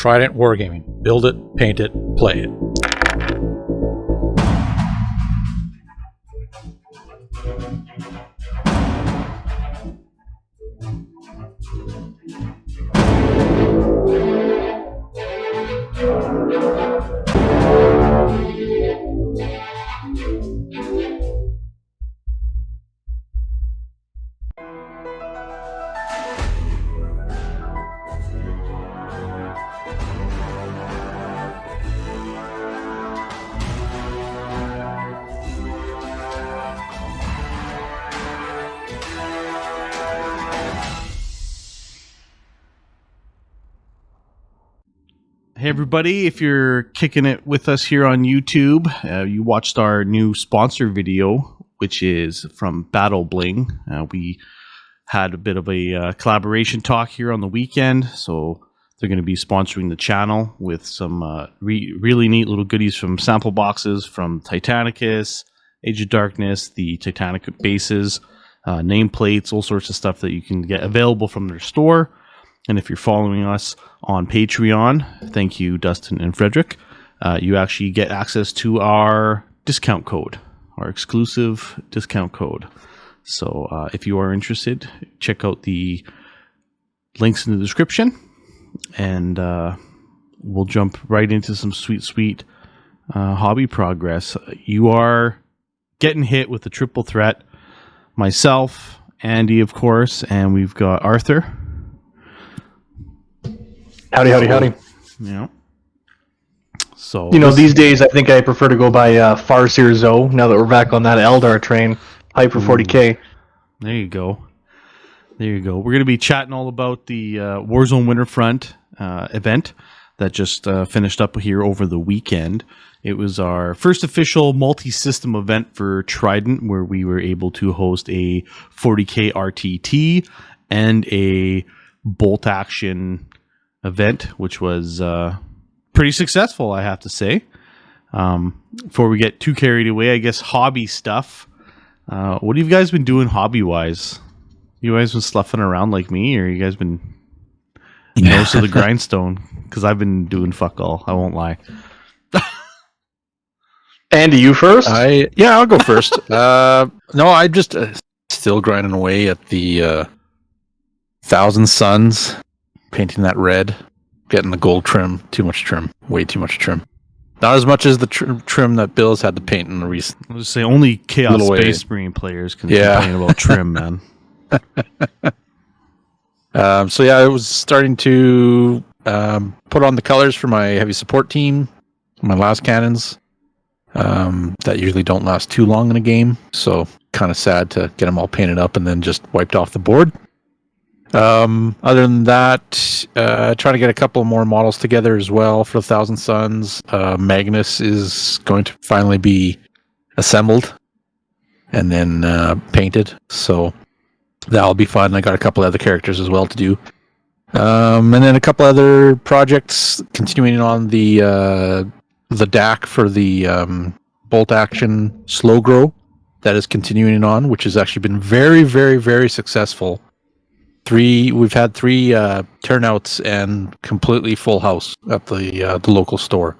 Trident Wargaming. Build it, paint it, play it. Hey everybody, if you're kicking it with us here on YouTube, you watched our new sponsor video, which is from Battle Bling. We had a bit of a collaboration talk here on the weekend, so they're going to be sponsoring the channel with some really neat little goodies from sample boxes from Titanicus, Age of Darkness, the Titanic bases, nameplates, all sorts of stuff that you can get available from their store. And if you're following us on Patreon, thank you, Dustin and Frederick, you actually get access to our discount code, our exclusive discount code. So if you are interested, check out the links in the description, and we'll jump right into some sweet hobby progress. You are getting hit with the triple threat. Myself, Andy, of course, and we've got Arthur. Howdy. Yeah. So these days I think I prefer to go by Farseer Zoe. Now that we're back on that Eldar train, Hyper 40K. There you go. We're going to be chatting all about the Warzone Winterfront event that just finished up here over the weekend. It was our first official multi-system event for Trident, where we were able to host a 40K RTT and a bolt action event, which was pretty successful, I have to say. Before we get too carried away, I guess hobby stuff. What have you guys been doing hobby-wise? You guys been sloughing around like me, or you guys been nose to the grindstone? Because I've been doing fuck all, I won't lie. Andy, you first? I'll go first. No, I just still grinding away at the Thousand Suns. Painting that red, getting the gold trim, too much trim, way too much trim. Not as much as the trim that Bill's had to paint in the recent. I was say only Chaos Space Marine players can complain about trim, man. I was starting to put on the colors for my heavy support team, my last cannons. That usually don't last too long in a game, so kind of sad to get them all painted up and then just wiped off the board. Other than that, trying to get a couple more models together as well for the Thousand Suns. Magnus is going to finally be assembled and then painted, so that'll be fun. I got a couple other characters as well to do, and then a couple other projects continuing on the DAC for the bolt action slow grow that is continuing on, which has actually been very, very, very successful. We've had 3 turnouts and completely full house at the local store.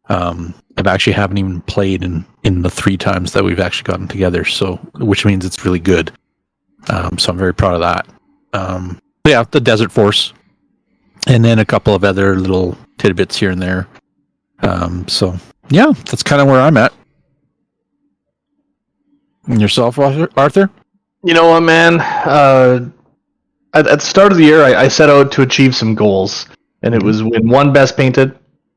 I actually haven't even played in the 3 times that we've actually gotten together, so which means it's really good. So I'm very proud of that. The Desert Force, and then a couple of other little tidbits here and there. That's kind of where I'm at. And yourself, Arthur? You know what, man? At the start of the year, I set out to achieve some goals, and it was win 1 best painted,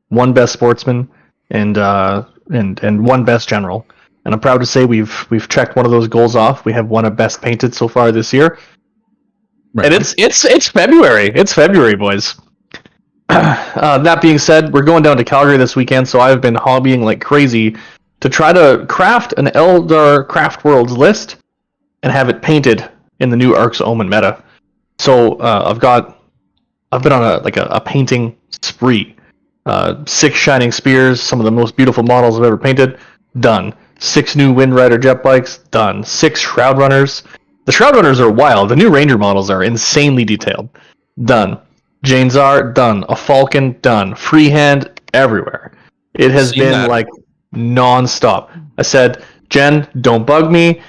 1 best sportsman, and 1 best general. And I'm proud to say we've checked one of those goals off. We have won a best painted so far this year, right. And it's February. It's February, boys. That being said, we're going down to Calgary this weekend, so I've been hobbying like crazy to try to craft an Eldar Craft Worlds list and have it painted in the new Ark's Omen meta. So I've been on a painting spree. 6 shining spears, some of the most beautiful models I've ever painted, done. 6 new Wind Rider jet bikes, done. 6 Shroud Runners. The Shroud Runners are wild. The new Ranger models are insanely detailed, done. Jane's Art, done. A Falcon, done. Freehand, everywhere. It has Seen been that. like non-stop. I said, Jen, don't bug me.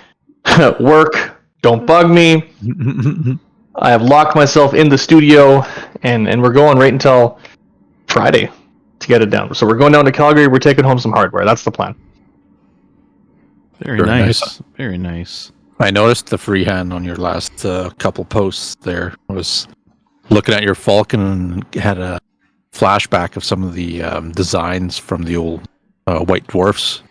Work, don't bug me. I have locked myself in the studio, and we're going right until Friday to get it down. So we're going down to Calgary. We're taking home some hardware. That's the plan. Very Very nice. nice. Very nice. I noticed the freehand on your last couple posts there. I was looking at your Falcon and had a flashback of some of the designs from the old White Dwarfs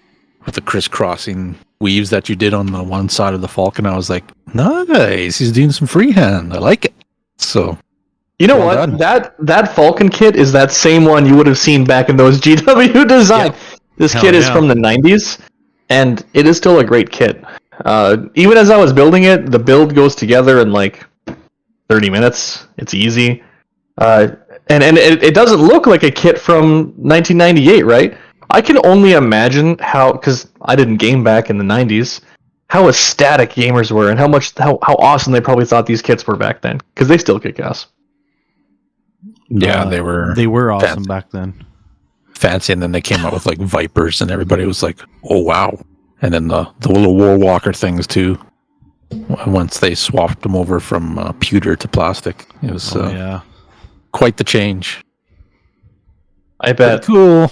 with the crisscrossing weaves that you did on the one side of the Falcon. I was like, nice, he's doing some freehand. I like it. So, You know Well what? done. That Falcon kit is that same one you would have seen back in those GW designs. This Hell kit is yeah. from the 90s, and it is still a great kit. Even as I was building it, the build goes together in like 30 minutes. It's easy. And it doesn't look like a kit from 1998, right? I can only imagine how, because I didn't game back in the 90s, how ecstatic gamers were and how awesome they probably thought these kits were back then, because they still kick ass. yeah, they were awesome fancy. back then. Fancy, and then they came out with like Vipers, and everybody was like, oh wow. And then the little Warwalker things too, once they swapped them over from pewter to plastic. It was Yeah. quite the change. I bet. Cool.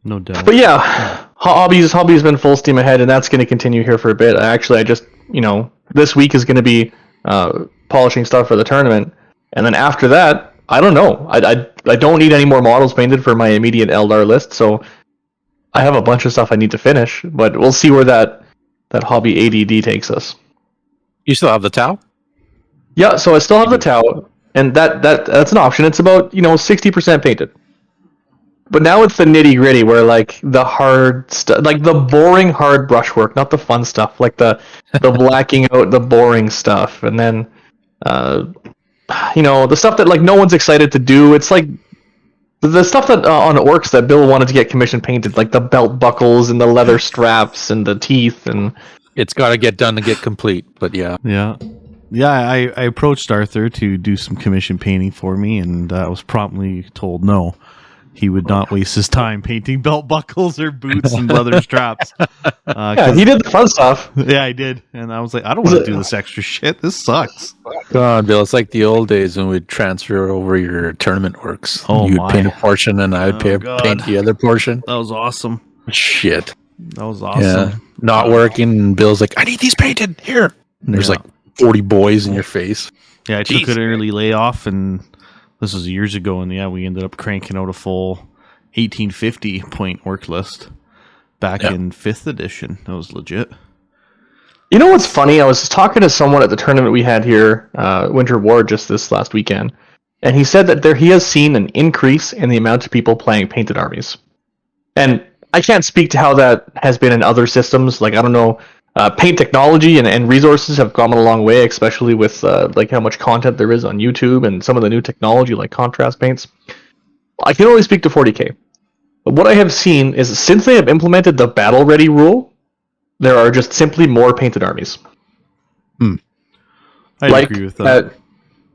No doubt. But yeah, hobby's been full steam ahead, and that's going to continue here for a bit. I just, this week is going to be polishing stuff for the tournament, and then after that, I don't know. I don't need any more models painted for my immediate Eldar list, so I have a bunch of stuff I need to finish. But we'll see where that hobby ADD takes us. You still have the towel? Yeah, so I still have the Tau, and that's an option. It's about 60% painted. But now it's the nitty gritty, where like the hard stuff, like the boring hard brushwork, not the fun stuff, like the blacking out the boring stuff, and then the stuff that like no one's excited to do. It's like the stuff that on Orcs that Bill wanted to get commission painted, like the belt buckles and the leather straps and the teeth, and It's got to get done to get complete, but yeah. Yeah. Yeah, I approached Arthur to do some commission painting for me, and I was promptly told no. He would not waste his time painting belt buckles or boots and leather straps. yeah, he did the fun stuff. Yeah, I did. And I was like, I don't want to do this extra shit. This sucks. God, Bill, it's like the old days when we'd transfer over your tournament works. Oh, You'd my. paint a portion and I would God. paint the other portion. That was awesome. Shit. That was awesome. Yeah. Not working. And Bill's like, I need these painted here. And there's Yeah. like 40 boys in your face. Yeah, I took Jeez. an early layoff, and this was years ago, and yeah, we ended up cranking out a full 1850 point work list back Yeah. in 5th edition. That was legit. You know what's funny? I was talking to someone at the tournament we had here, Winter War, just this last weekend, and he said that he has seen an increase in the amount of people playing painted armies. And I can't speak to how that has been in other systems. Like, I don't know, paint technology and resources have gone a long way, especially with like how much content there is on YouTube and some of the new technology like contrast paints. I can only speak to 40k. But what I have seen is since they have implemented the battle ready rule, there are just simply more painted armies. I Like, agree with that.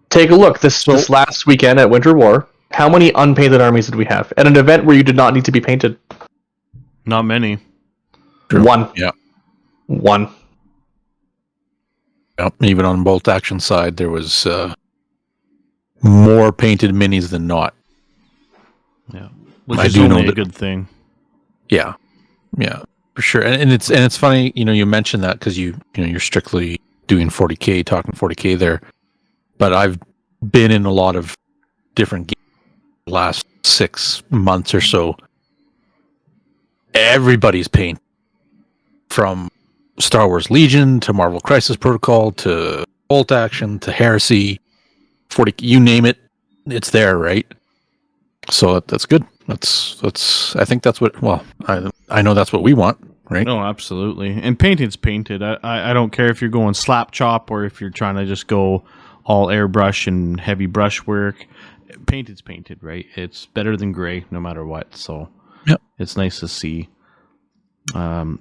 take a look. This last weekend at Winter War, how many unpainted armies did we have? At an event where you did not need to be painted? Not many. One. Yeah. One. Yep. Even on bolt action side, there was more painted minis than not. Yeah, which I is do know only a that- good thing. Yeah, yeah, for sure. And it's funny, you mentioned that because you're strictly doing 40k, talking 40k there. But I've been in a lot of different games the last 6 months or so. Everybody's paint, from Star Wars Legion to Marvel Crisis Protocol to Bolt Action to Heresy, 40, you name it, it's there, right? So that's good. That's. I think that's what. Well, I know that's what we want, right? No, absolutely. And painting's painted. I don't care if you're going slap chop or if you're trying to just go all airbrush and heavy brush work. Painted's painted, right? It's better than gray, no matter what. So Yep. It's nice to see.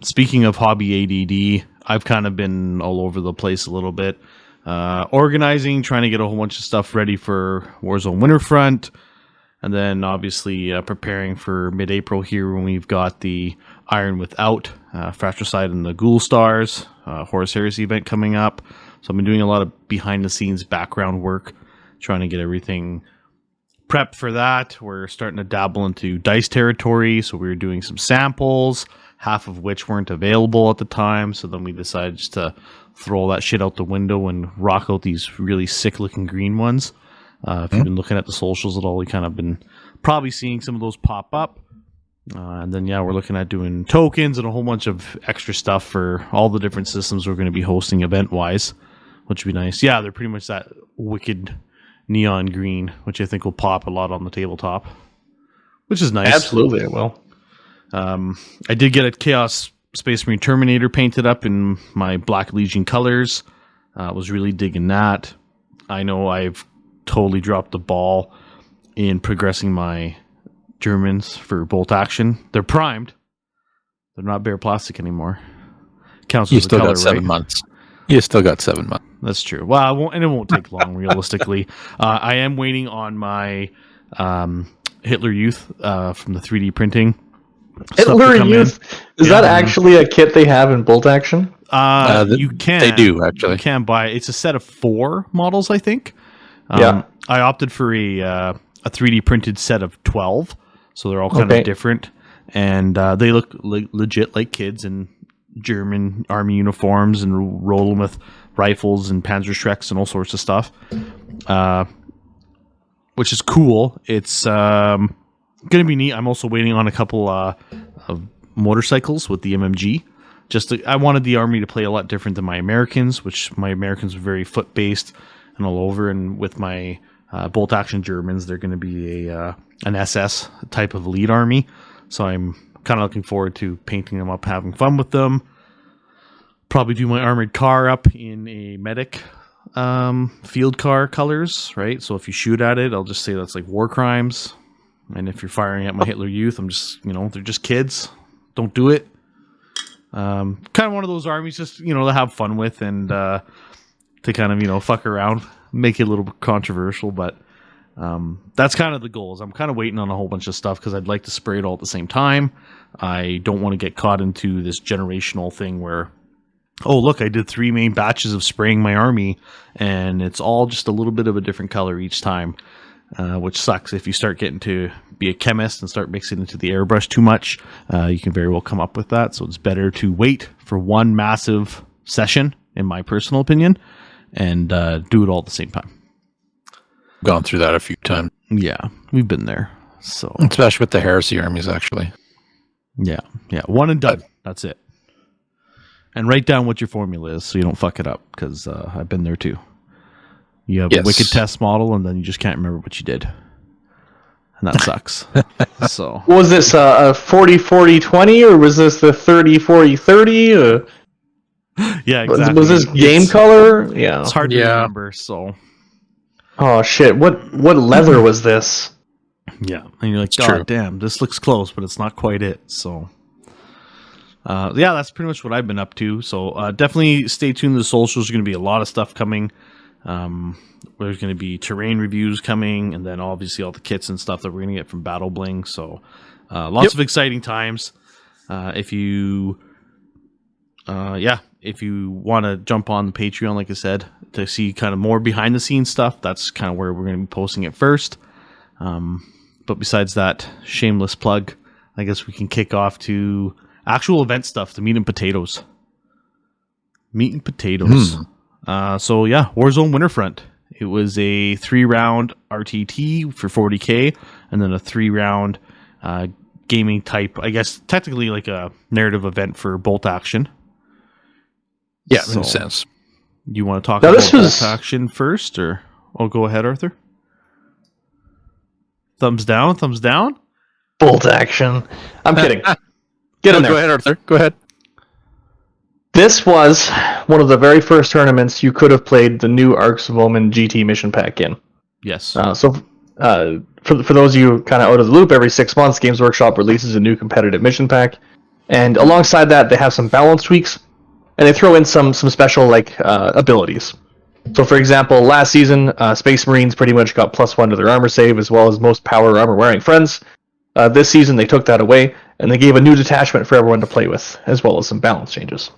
Speaking of hobby ADD, I've kind of been all over the place a little bit. organizing, trying to get a whole bunch of stuff ready for Warzone Winterfront. And then obviously preparing for mid-April here when we've got the Iron Without, Fratricide and the Ghoul Stars, Horus Heresy event coming up. So I've been doing a lot of behind-the-scenes background work, trying to get everything prepped for that. We're starting to dabble into dice territory, so we were doing some samples, half of which weren't available at the time. So then we decided just to throw all that shit out the window and rock out these really sick-looking green ones. If you've been looking at the socials at all, we kind of been probably seeing some of those pop up. And then, we're looking at doing tokens and a whole bunch of extra stuff for all the different systems we're going to be hosting event-wise, which would be nice. Yeah, they're pretty much that wicked neon green, which I think will pop a lot on the tabletop, which is nice. Absolutely, it will. I did get a Chaos Space Marine Terminator painted up in my Black Legion colors. Was really digging that. I know I've totally dropped the ball in progressing my Germans for bolt action. They're primed. They're not bare plastic anymore. Counts You as a still color, got 7 right? months. You still got 7 months. That's true. Well, it won't take long, realistically. I am waiting on my Hitler Youth from the 3D printing. Hitler Youth? Is that actually a kit they have in bolt action? You can. They do, actually. You can buy it. It's a set of 4 models, I think. Yeah. I opted for a 3D printed set of 12, so they're all kind of different, and they look legit like kids in German army uniforms, and roll them with rifles and Panzerschrecks and all sorts of stuff, which is cool. It's going to be neat. I'm also waiting on a couple of motorcycles with the MMG. I wanted the army to play a lot different than my Americans, which my Americans were very foot-based and all over, and with my bolt action Germans, they're going to be an SS type of elite army. So I'm kind of looking forward to painting them up, having fun with them. Probably do my armored car up in a medic field car colors, right? So if you shoot at it, I'll just say that's like war crimes. And if you're firing at my Hitler Youth, I'm just, they're just kids. Don't do it. Kind of one of those armies just, to have fun with and to kind of, fuck around, make it a little bit controversial, but that's kind of the goals. I'm kind of waiting on a whole bunch of stuff because I'd like to spray it all at the same time. I don't want to get caught into this generational thing where, oh, look, I did 3 main batches of spraying my army, and it's all just a little bit of a different color each time, which sucks. If you start getting to be a chemist and start mixing into the airbrush too much, you can very well come up with that. So it's better to wait for one massive session, in my personal opinion, and do it all at the same time. Gone through that a few times. Yeah, we've been there. So especially with the heresy armies, actually. Yeah, one and done. That's it. And write down what your formula is so you don't fuck it up, because I've been there too. You have a wicked test model, and then you just can't remember what you did, and that sucks. So was this a 40-40-20, or was this the 30-40-30? Yeah, exactly. Was this game color? Yeah, it's hard to remember. So, oh shit, what leather was this? Yeah, and you're like, God damn, this looks close, but it's not quite it. So, that's pretty much what I've been up to. So, definitely stay tuned to the socials. There's going to be a lot of stuff coming. There's going to be terrain reviews coming, and then obviously all the kits and stuff that we're going to get from Battle Bling. So, lots of exciting times. If you want to jump on the Patreon, like I said, to see kind of more behind the scenes stuff, that's kind of where we're going to be posting it first. But besides that shameless plug, I guess we can kick off to actual event stuff, the meat and potatoes. Warzone Winterfront. It was a 3-round RTT for 40K, and then a 3-round gaming type, I guess technically like a narrative event for bolt action. Yeah, makes sense. You want to talk about bolt action first, or go ahead, Arthur? Thumbs down, thumbs down? Bolt action. I'm kidding. Get in there. Go ahead, Arthur. Go ahead. This was one of the very first tournaments you could have played the new Arcs of Omen GT mission pack in. Yes. For those of you kind of out of the loop, every 6 months, Games Workshop releases a new competitive mission pack. And alongside that, they have some balance tweaks. And they throw in some special abilities. So, for example, last season, Space Marines pretty much got +1 to their armor save, as well as most power armor wearing friends. This season, they took that away, and they gave a new detachment for everyone to play with, as well as some balance changes.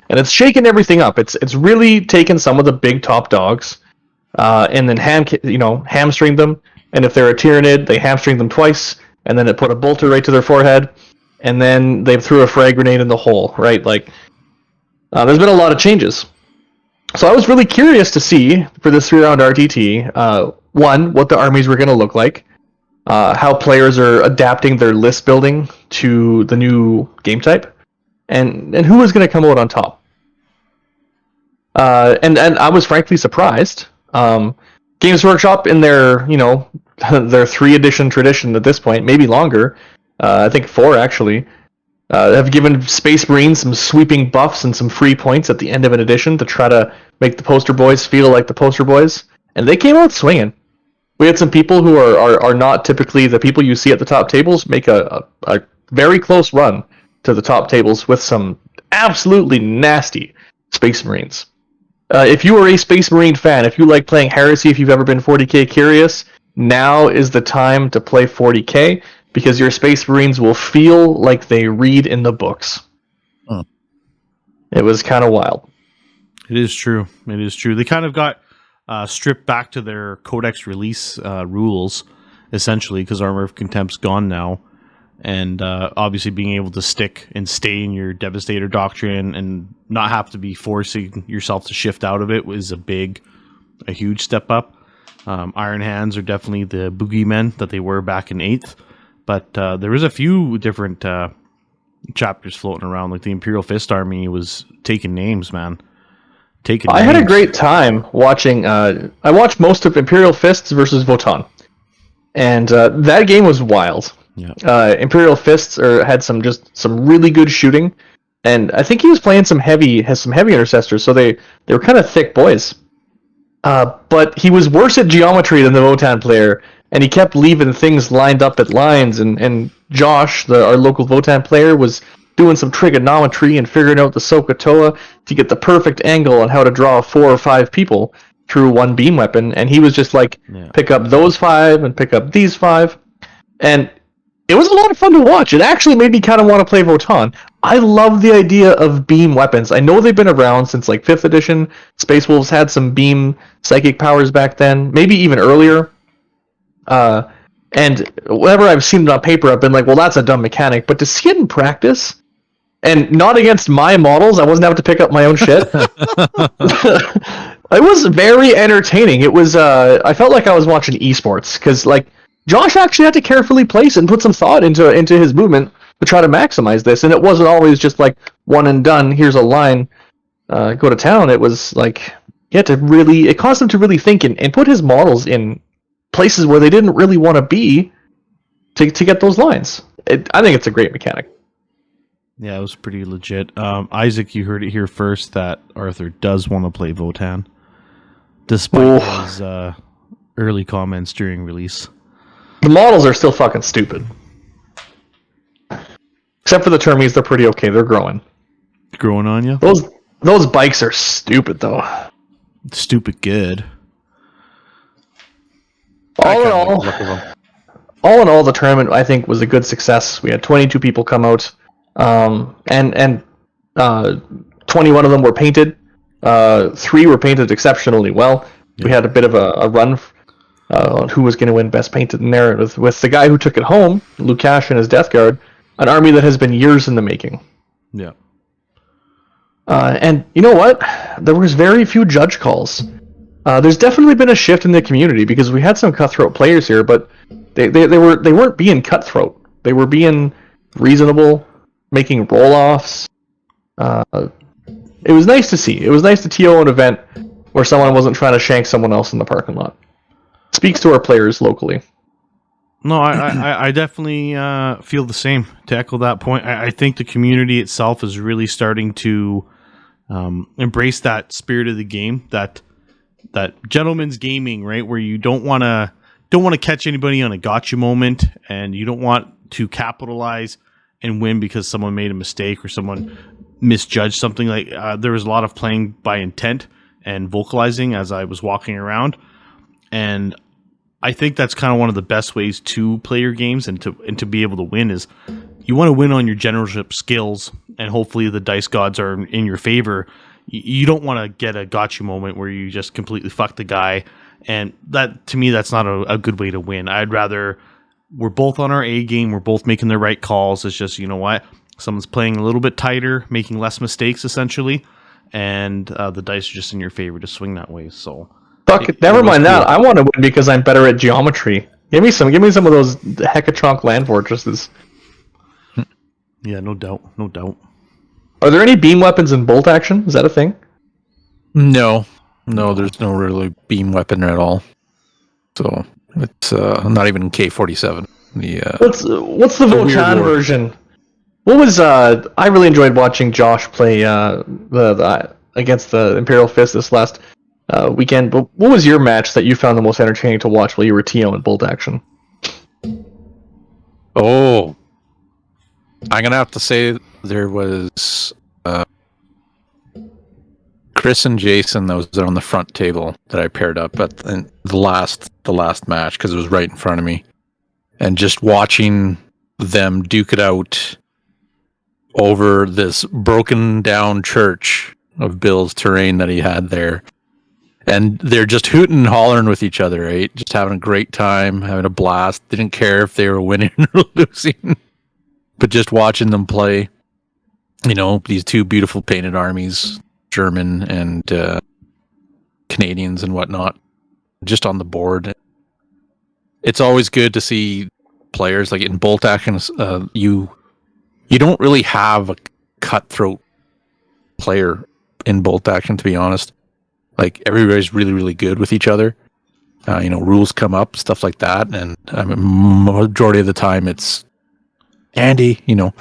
And it's shaken everything up. It's really taken some of the big top dogs, and then hamstringed them. And if they're a Tyranid, they hamstring them twice, and then it put a bolter right to their forehead, and then they threw a frag grenade in the hole, right? Like, there's been a lot of changes. So I was really curious to see, for this 3-round RTT, one, what the armies were going to look like, how players are adapting their list building to the new game type, and who was going to come out on top. And I was frankly surprised. Games Workshop, in their, their 3-edition tradition at this point, maybe longer, I think 4 actually, have given Space Marines some sweeping buffs and some free points at the end of an edition to try to make the poster boys feel like the poster boys, and they came out swinging. We had some people who are not typically the people you see at the top tables make a very close run to the top tables with some absolutely nasty Space Marines. If you are a Space Marine fan, if you like playing Heresy, if you've ever been 40k curious, now is the time to play 40k, because your Space Marines will feel like they read in the books. Huh. It was kind of wild. It is true. It is true. They kind of got stripped back to their Codex release rules, essentially, because Armor of Contempt's gone now. And obviously being able to stick and stay in your Devastator Doctrine and not have to be forcing yourself to shift out of it was a huge step up. Iron Hands are definitely the boogeymen that they were back in 8th. But there was a few different chapters floating around. Like the Imperial Fist Army was taking names, man. I had a great time watching. I watched most of Imperial Fists versus Votann, and that game was wild. Yeah. Imperial Fists had some really good shooting, and I think he was playing some heavy intercessors, so they were kind of thick boys. But he was worse at geometry than the Votann player, and he kept leaving things lined up at lines, and Josh, our local Votann player, was doing some trigonometry and figuring out the Sokotoa to get the perfect angle on how to draw 4 or 5 people through one beam weapon, and he was just like, pick up those 5 and pick up these 5, and it was a lot of fun to watch. It actually made me kind of want to play Votann. I love the idea of beam weapons. I know they've been around since like 5th edition. Space Wolves had some beam psychic powers back then, maybe even earlier. And whenever I've seen it on paper, I've been like, well, that's a dumb mechanic. But to see it in practice, and not against my models, I wasn't having to pick up my own shit. It was very entertaining. It was, I felt like I was watching esports, because like Josh actually had to carefully place and put some thought into his movement to try to maximize this, and it wasn't always just like one and done. Here's a line, go to town. It was like it caused him to really think and put his models in places where they didn't really want to be to get those lines. I think it's a great mechanic. Yeah, it was pretty legit. Isaac, you heard it here first that Arthur does want to play Votann, despite his early comments during release. The models are still fucking stupid. Except for the Termies, they're pretty okay. They're growing. Growing on you? Those bikes are stupid, though. Stupid good. All in all, the tournament, I think, was a good success. We had 22 people come out, and 21 of them were painted. 3 were painted exceptionally well. Yeah. We had a bit of a run on who was going to win Best Painted in there, with the guy who took it home, Lukash and his Death Guard, an army that has been years in the making. Yeah. And you know what? There was very few judge calls. There's definitely been a shift in the community, because we had some cutthroat players here, but they weren't being cutthroat. They were being reasonable, making roll-offs. It was nice to see. It was nice to TO an event where someone wasn't trying to shank someone else in the parking lot. Speaks to our players locally. No, I definitely feel the same. To echo that point, I think the community itself is really starting to embrace that spirit of the game, that gentleman's gaming, right? Where you don't want to catch anybody on a gotcha moment, and you don't want to capitalize and win because someone made a mistake or someone misjudged something. Like there was a lot of playing by intent and vocalizing as I was walking around. And I think that's kind of one of the best ways to play your games and to be able to win is you want to win on your generalship skills, and hopefully the dice gods are in your favor. You don't want to get a gotcha moment where you just completely fuck the guy. And that, to me, that's not a good way to win. I'd rather we're both on our A game. We're both making the right calls. It's just, you know what? Someone's playing a little bit tighter, making less mistakes, essentially. And the dice are just in your favor to swing that way. So Fuck it, never mind that. I want to win because I'm better at geometry. Give me some of those Hecatronc land fortresses. Yeah, no doubt. Are there any beam weapons in bolt action? Is that a thing? No, there's no really beam weapon at all. So it's not even K-47. What's the Vochan version? What was I really enjoyed watching Josh play the against the Imperial Fist this last weekend. But what was your match that you found the most entertaining to watch while you were TO in bolt action? Oh, I'm gonna have to say there was Chris and Jason that was on the front table that I paired up at the last match because it was right in front of me, and just watching them duke it out over this broken down church of Bill's terrain that he had there. And they're just hooting and hollering with each other, right? Just having a great time, having a blast. Didn't care if they were winning or losing. But just watching them play, you know, these two beautiful painted armies, German and Canadians and whatnot, just on the board. It's always good to see players like in bolt action. You don't really have a cutthroat player in bolt action, to be honest. Like everybody's really, really good with each other. You know, rules come up, stuff like that, and majority of the time it's Andy. You know,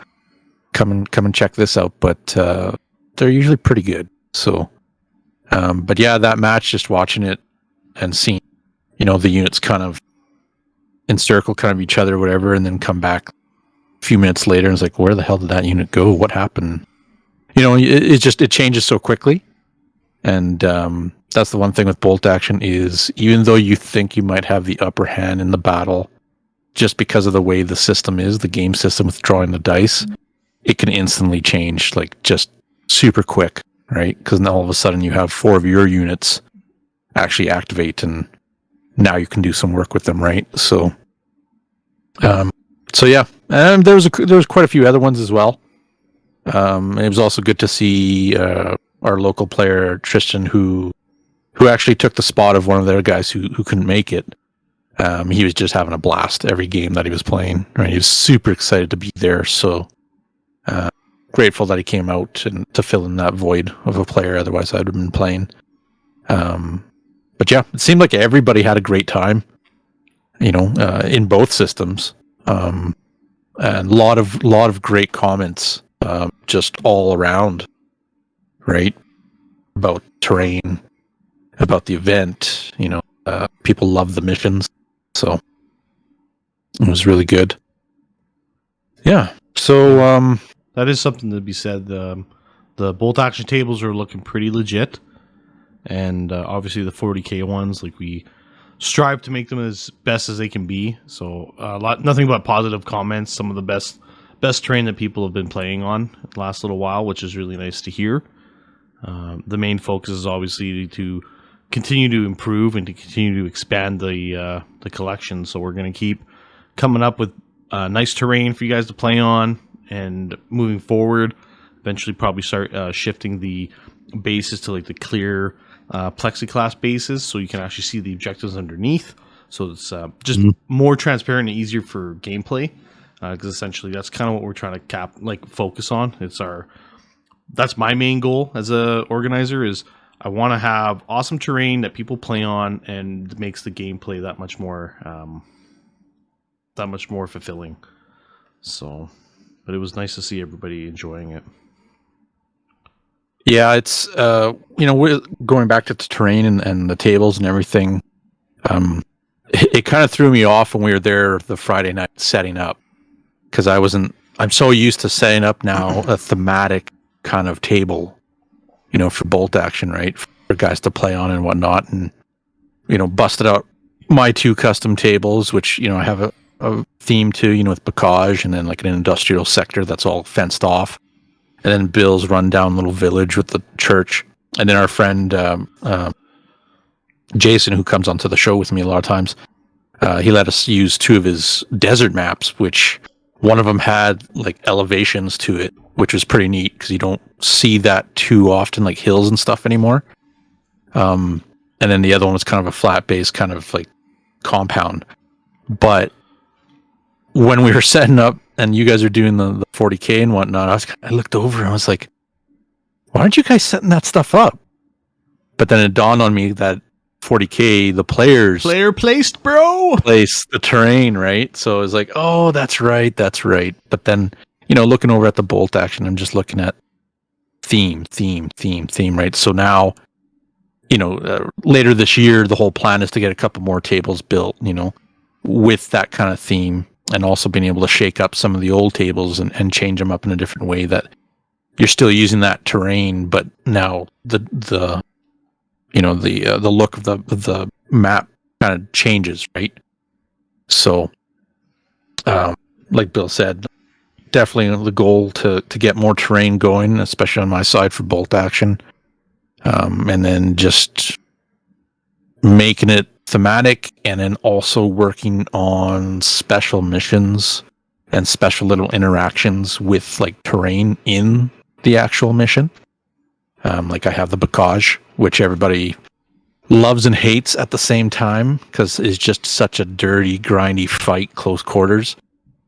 come and check this out. But they're usually pretty good. So, but yeah, that match, just watching it and seeing, you know, the units kind of encircle kind of each other, whatever, and then come back a few minutes later and it's like, where the hell did that unit go? What happened? You know, it changes so quickly. And that's the one thing with bolt action is even though you think you might have the upper hand in the battle, just because of the way the system is, the game system with drawing the dice, it can instantly change, like just super quick, right? Because now all of a sudden you have 4 of your units actually activate, and now you can do some work with them, right? So, yeah, and there was quite a few other ones as well. It was also good to see our local player Tristan, who actually took the spot of one of their guys who couldn't make it. He was just having a blast every game that he was playing. Right, he was super excited to be there. So grateful that he came out and to fill in that void of a player. Otherwise, I'd have been playing. But yeah, it seemed like everybody had a great time. You know, in both systems, and a lot of great comments, just all around. Right, about terrain, about the event, you know, people love the missions, so it was really good. Yeah, so That is something to be said. The bolt action tables are looking pretty legit, and obviously the 40K ones, like we strive to make them as best as they can be. So nothing but positive comments. Some of the best terrain that people have been playing on the last little while, which is really nice to hear. The main focus is obviously to continue to improve and to continue to expand the collection. So we're going to keep coming up with nice terrain for you guys to play on, and moving forward, eventually probably start shifting the bases to like the clear plexiglass bases, so you can actually see the objectives underneath. So it's just more transparent and easier for gameplay, because essentially that's kind of what we're trying to focus on. That's my main goal as a organizer, is I want to have awesome terrain that people play on and makes the gameplay that much more fulfilling. So, but it was nice to see everybody enjoying it. yeah, it's you know, we're going back to the terrain and the tables and everything. It kind of threw me off when we were there the Friday night setting up, because I'm so used to setting up now a thematic kind of table, you know, for bolt action, right? For for guys to play on and whatnot, and busted out my 2 custom tables, which I have a theme to, with bocage, and then like an industrial sector that's all fenced off, and then Bill's rundown little village with the church, and then our friend Jason, who comes onto the show with me a lot of times, he let us use 2 of his desert maps, which one of them had like elevations to it, which was pretty neat because you don't see that too often, like hills and stuff anymore. And then the other one was kind of a flat base, kind of like compound. But when we were setting up and you guys are doing the 40K and whatnot, I looked over and I was like, why aren't you guys setting that stuff up? But then it dawned on me that 40K, the players Player placed, bro. place the terrain, right? So it was like, oh, that's right. But then, looking over at the bolt action, I'm just looking at theme, right? So now, later this year, the whole plan is to get a couple more tables built, with that kind of theme, and also being able to shake up some of the old tables and change them up in a different way that you're still using that terrain, but now the look of the map kind of changes, right? So, like Bill said, definitely the goal to get more terrain going, especially on my side for bolt action, and then just making it thematic, and then also working on special missions and special little interactions with like terrain in the actual mission. Like I have the bocage, which everybody loves and hates at the same time because it's just such a dirty, grindy fight, close quarters.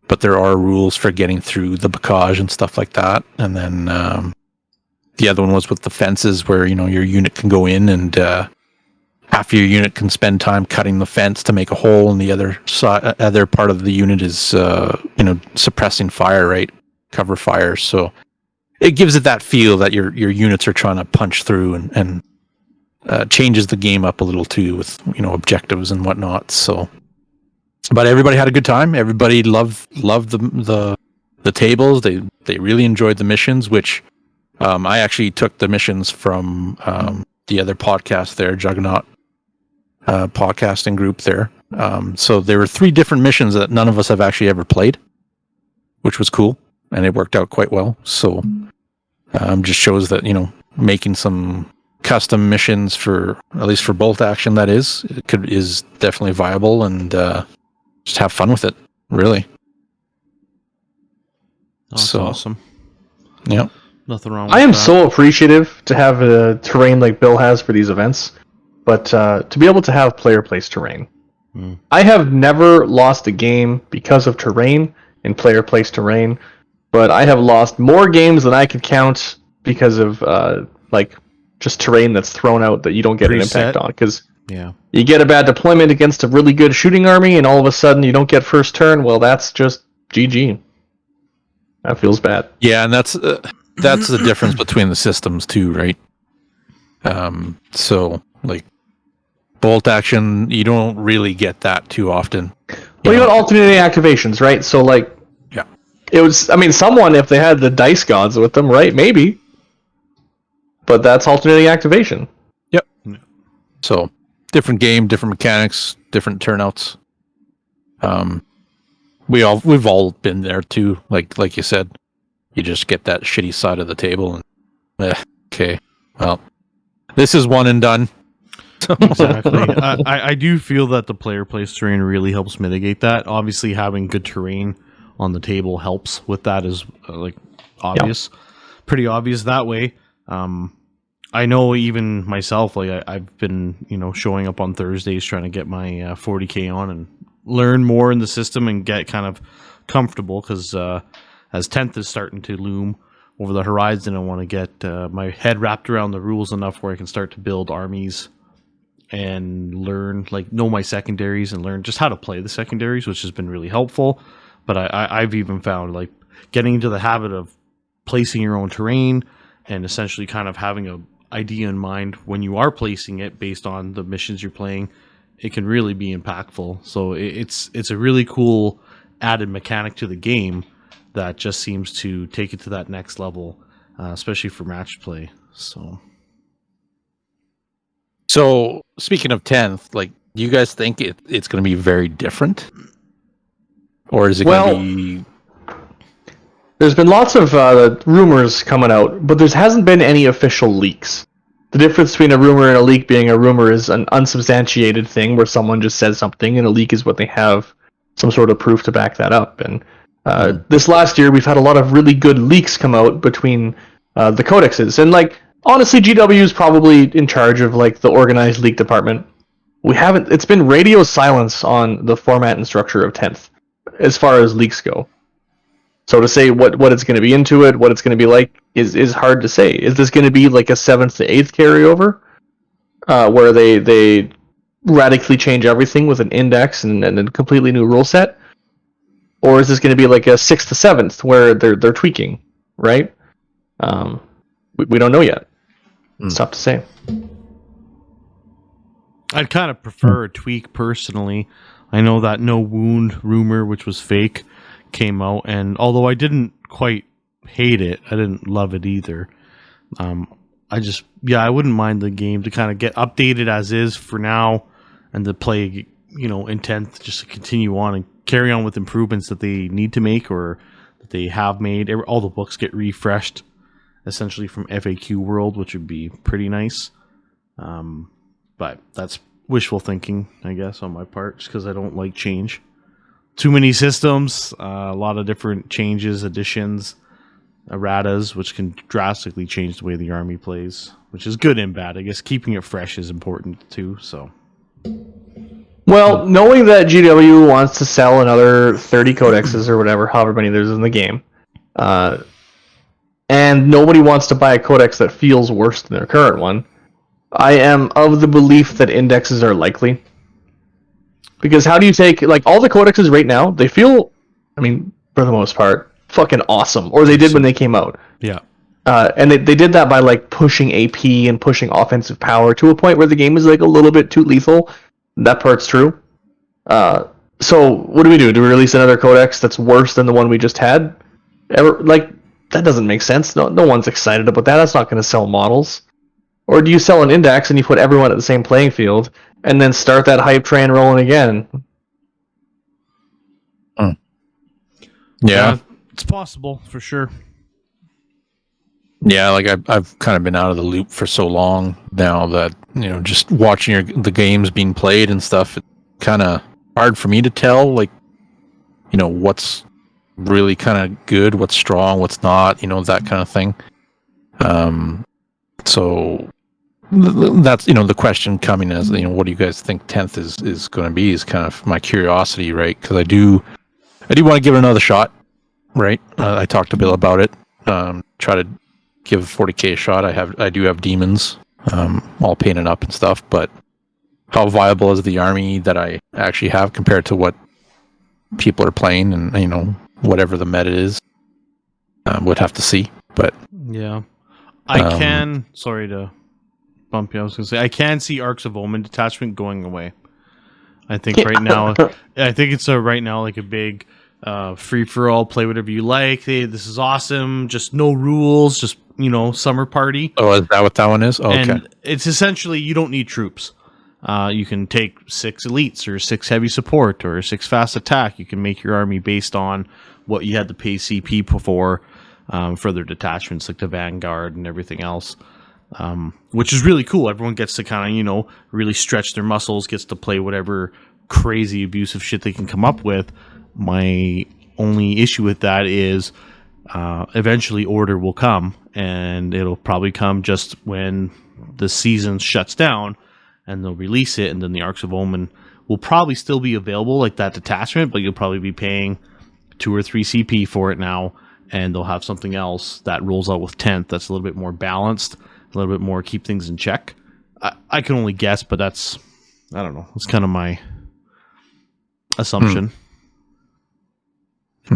But there are rules for getting through the bocage and stuff like that. And then the other one was with the fences, where your unit can go in and half your unit can spend time cutting the fence to make a hole, and the other part of the unit is suppressing fire, right? Cover fire. So it gives it that feel that your units are trying to punch through, and changes the game up a little too with objectives and whatnot. So, but everybody had a good time. Everybody loved the tables. They really enjoyed the missions, which I actually took the missions from the other podcast there, Juggernaut podcasting group there. So there were 3 different missions that none of us have actually ever played, which was cool, and it worked out quite well. So just shows that making some custom missions for, at least for bolt action, that is definitely viable, and just have fun with it, really. That's awesome. Yeah. Nothing wrong with I am that. so appreciative to have a terrain like Bill has for these events, but to be able to have player-placed terrain. I have never lost a game because of terrain and player-placed terrain, but I have lost more games than I could count because of just terrain that's thrown out that you don't get an impact on. Because you get a bad deployment against a really good shooting army, and all of a sudden you don't get first turn. Well, that's just GG. That feels bad. Yeah, and that's the difference between the systems too, right? So like bolt action, you don't really get that too often. Well, you got alternating activations, right? So like, yeah, it was. I mean, someone, if they had the dice gods with them, right? Maybe. But that's alternating activation. Yep. So different game, different mechanics, different turnouts. We've all been there too. Like you said, you just get that shitty side of the table, and okay, well, this is one and done. Exactly. I do feel that the player place terrain really helps mitigate that. Obviously, having good terrain on the table helps with that, is obvious, pretty obvious that way. I know even myself, I've been showing up on Thursdays trying to get my 40K on and learn more in the system and get kind of comfortable, because as 10th is starting to loom over the horizon, I want to get my head wrapped around the rules enough where I can start to build armies and learn, know my secondaries and learn just how to play the secondaries, which has been really helpful. But I've even found getting into the habit of placing your own terrain and essentially kind of having an idea in mind when you are placing it based on the missions you're playing, it can really be impactful. So it's a really cool added mechanic to the game that just seems to take it to that next level, especially for match play. So So speaking of 10th, like, do you guys think it's going to be very different, or is it going to be? There's been lots of rumors coming out, but there hasn't been any official leaks. The difference between a rumor and a leak being a rumor is an unsubstantiated thing where someone just says something, and a leak is what they have some sort of proof to back that up. And this last year, we've had a lot of really good leaks come out between the codexes. And, like, honestly, GW is probably in charge of, like, the organized leak department. It's been radio silence on the format and structure of 10th as far as leaks go. So to say what it's going to be into it, what it's going to be like, is hard to say. Is this going to be like a 7th to 8th carryover, where they radically change everything with an index and a completely new rule set? Or is this going to be like a 6th to 7th, where they're tweaking, right? We don't know yet. It's tough to say. I'd kind of prefer a tweak personally. I know that No Wound rumor, which was fake, came out, and although I didn't quite hate it, I didn't love it either. I wouldn't mind the game to kind of get updated as is for now, and to play, in 10th, just to continue on and carry on with improvements that they need to make or that they have made. All the books get refreshed, essentially from FAQ World, which would be pretty nice. But that's wishful thinking, I guess, on my part, just because I don't like change. Too many systems, a lot of different changes, additions, erratas, which can drastically change the way the army plays, which is good and bad. I guess keeping it fresh is important too. So, well, knowing that GW wants to sell another 30 codexes or whatever, however many there's in the game, and nobody wants to buy a codex that feels worse than their current one, I am of the belief that indexes are likely. Because how do you take, like, all the codexes right now, they feel, for the most part, fucking awesome. Or they did when they came out. Yeah. And they did that by, like, pushing AP and pushing offensive power to a point where the game is, like, a little bit too lethal. That part's true. So, what do? Do we release another codex that's worse than the one we just had? That doesn't make sense. No one's excited about that. That's not going to sell models. Or do you sell an index and you put everyone at the same playing field, and then start that hype train rolling again? Yeah, it's possible for sure. Yeah, like I've kind of been out of the loop for so long now that just watching the games being played and stuff, it's kind of hard for me to tell, like, what's really kind of good, what's strong, what's not, that kind of thing. So that's the question coming as what do you guys think 10th is going to be, is kind of my curiosity, right? Because I do want to give it another shot, right? I talked to Bill about it. Try to give 40k a shot. I do have demons all painted up and stuff, but how viable is the army that I actually have compared to what people are playing, and whatever the meta is, would have to see. But yeah, I can. Sorry to bump you. I was going to say I can see Arcs of Omen detachment going away. I think right now, it's right now like a big free for all. Play whatever you like. Hey, this is awesome. Just no rules. Just summer party. Oh, is that what that one is? Oh, okay. And it's essentially you don't need troops. You can take 6 elites or 6 heavy support or 6 fast attack. You can make your army based on what you had to pay CP for their detachments, like the Vanguard and everything else, which is really cool. Everyone gets to kind of, really stretch their muscles, gets to play whatever crazy abusive shit they can come up with. My only issue with that is eventually order will come, and it'll probably come just when the season shuts down, and they'll release it, and then the Arcs of Omen will probably still be available, like that detachment, but you'll probably be paying 2 or 3 CP for it now, and they'll have something else that rolls out with 10th that's a little bit more balanced, a little bit more keep things in check. I can only guess, but I don't know. It's kind of my assumption.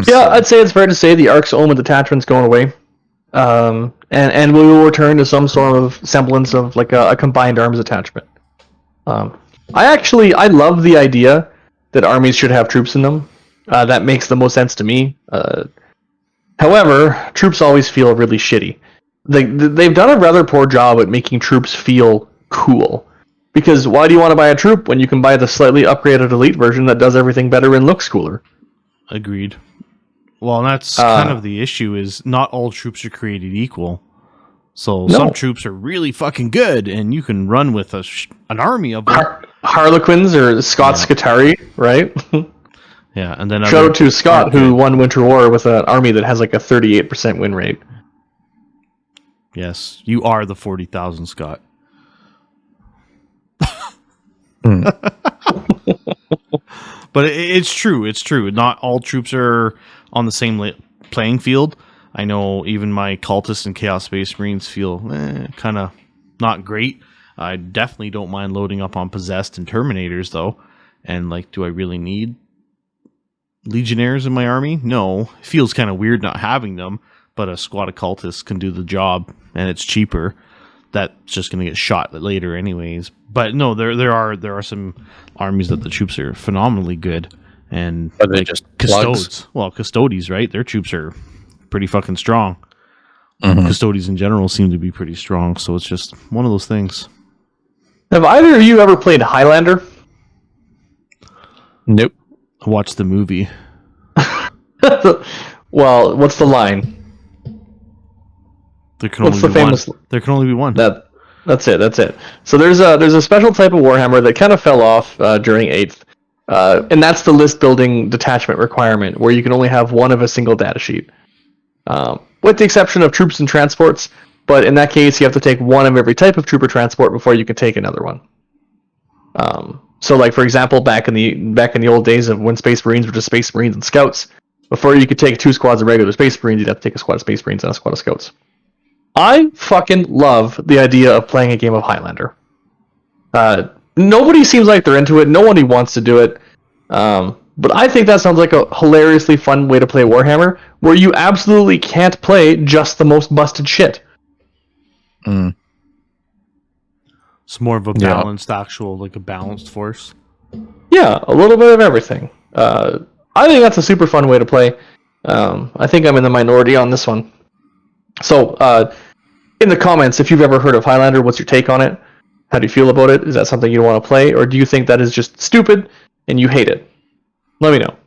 Yeah, I'd say it's fair to say the Arcs Omen detachment's going away. And we will return to some sort of semblance of like a combined arms attachment. I love the idea that armies should have troops in them. That makes the most sense to me. However, troops always feel really shitty. They've done a rather poor job at making troops feel cool. Because why do you want to buy a troop when you can buy the slightly upgraded elite version that does everything better and looks cooler? Agreed. Well, and that's kind of the issue, is not all troops are created equal. So some troops are really fucking good, and you can run with an army of them. Harlequins or Scott Scutari, right? Yeah, and then shout out to Scott, who won Winter War with an army that has like a 38% win rate. Yes, you are the 40,000 Scott. But it's true. It's true. Not all troops are on the same playing field. I know even my cultists and Chaos Space Marines feel kind of not great. I definitely don't mind loading up on Possessed and Terminators, though. And, like, do I really need Legionnaires in my army? No. It feels kind of weird not having them, but a squad of cultists can do the job, and it's cheaper. That's just going to get shot later anyways. But no, there are some armies that the troops are phenomenally good. And are they just Custodes? Well, Custodes, right? Their troops are pretty fucking strong. Mm-hmm. Custodes in general seem to be pretty strong, so it's just one of those things. Have either of you ever played Highlander? Nope. I watched the movie. Well, what's the line? There can only be one. That's it. So there's a special type of Warhammer that kind of fell off during 8th, and that's the list building detachment requirement, where you can only have one of a single data sheet, with the exception of troops and transports. But in that case, you have to take one of every type of troop or transport before you can take another one. So, like for example, back in the old days of when Space Marines were just Space Marines and Scouts, before you could take 2 squads of regular Space Marines, you'd have to take a squad of Space Marines and a squad of Scouts. I fucking love the idea of playing a game of Highlander. Nobody seems like they're into it. Nobody wants to do it. But I think that sounds like a hilariously fun way to play Warhammer, where you absolutely can't play just the most busted shit. Mm. It's more of a balanced, like a balanced force. Yeah, a little bit of everything. I think that's a super fun way to play. I think I'm in the minority on this one. So, in the comments, if you've ever heard of Highlander, what's your take on it? How do you feel about it? Is that something you want to play? Or do you think that is just stupid and you hate it? Let me know.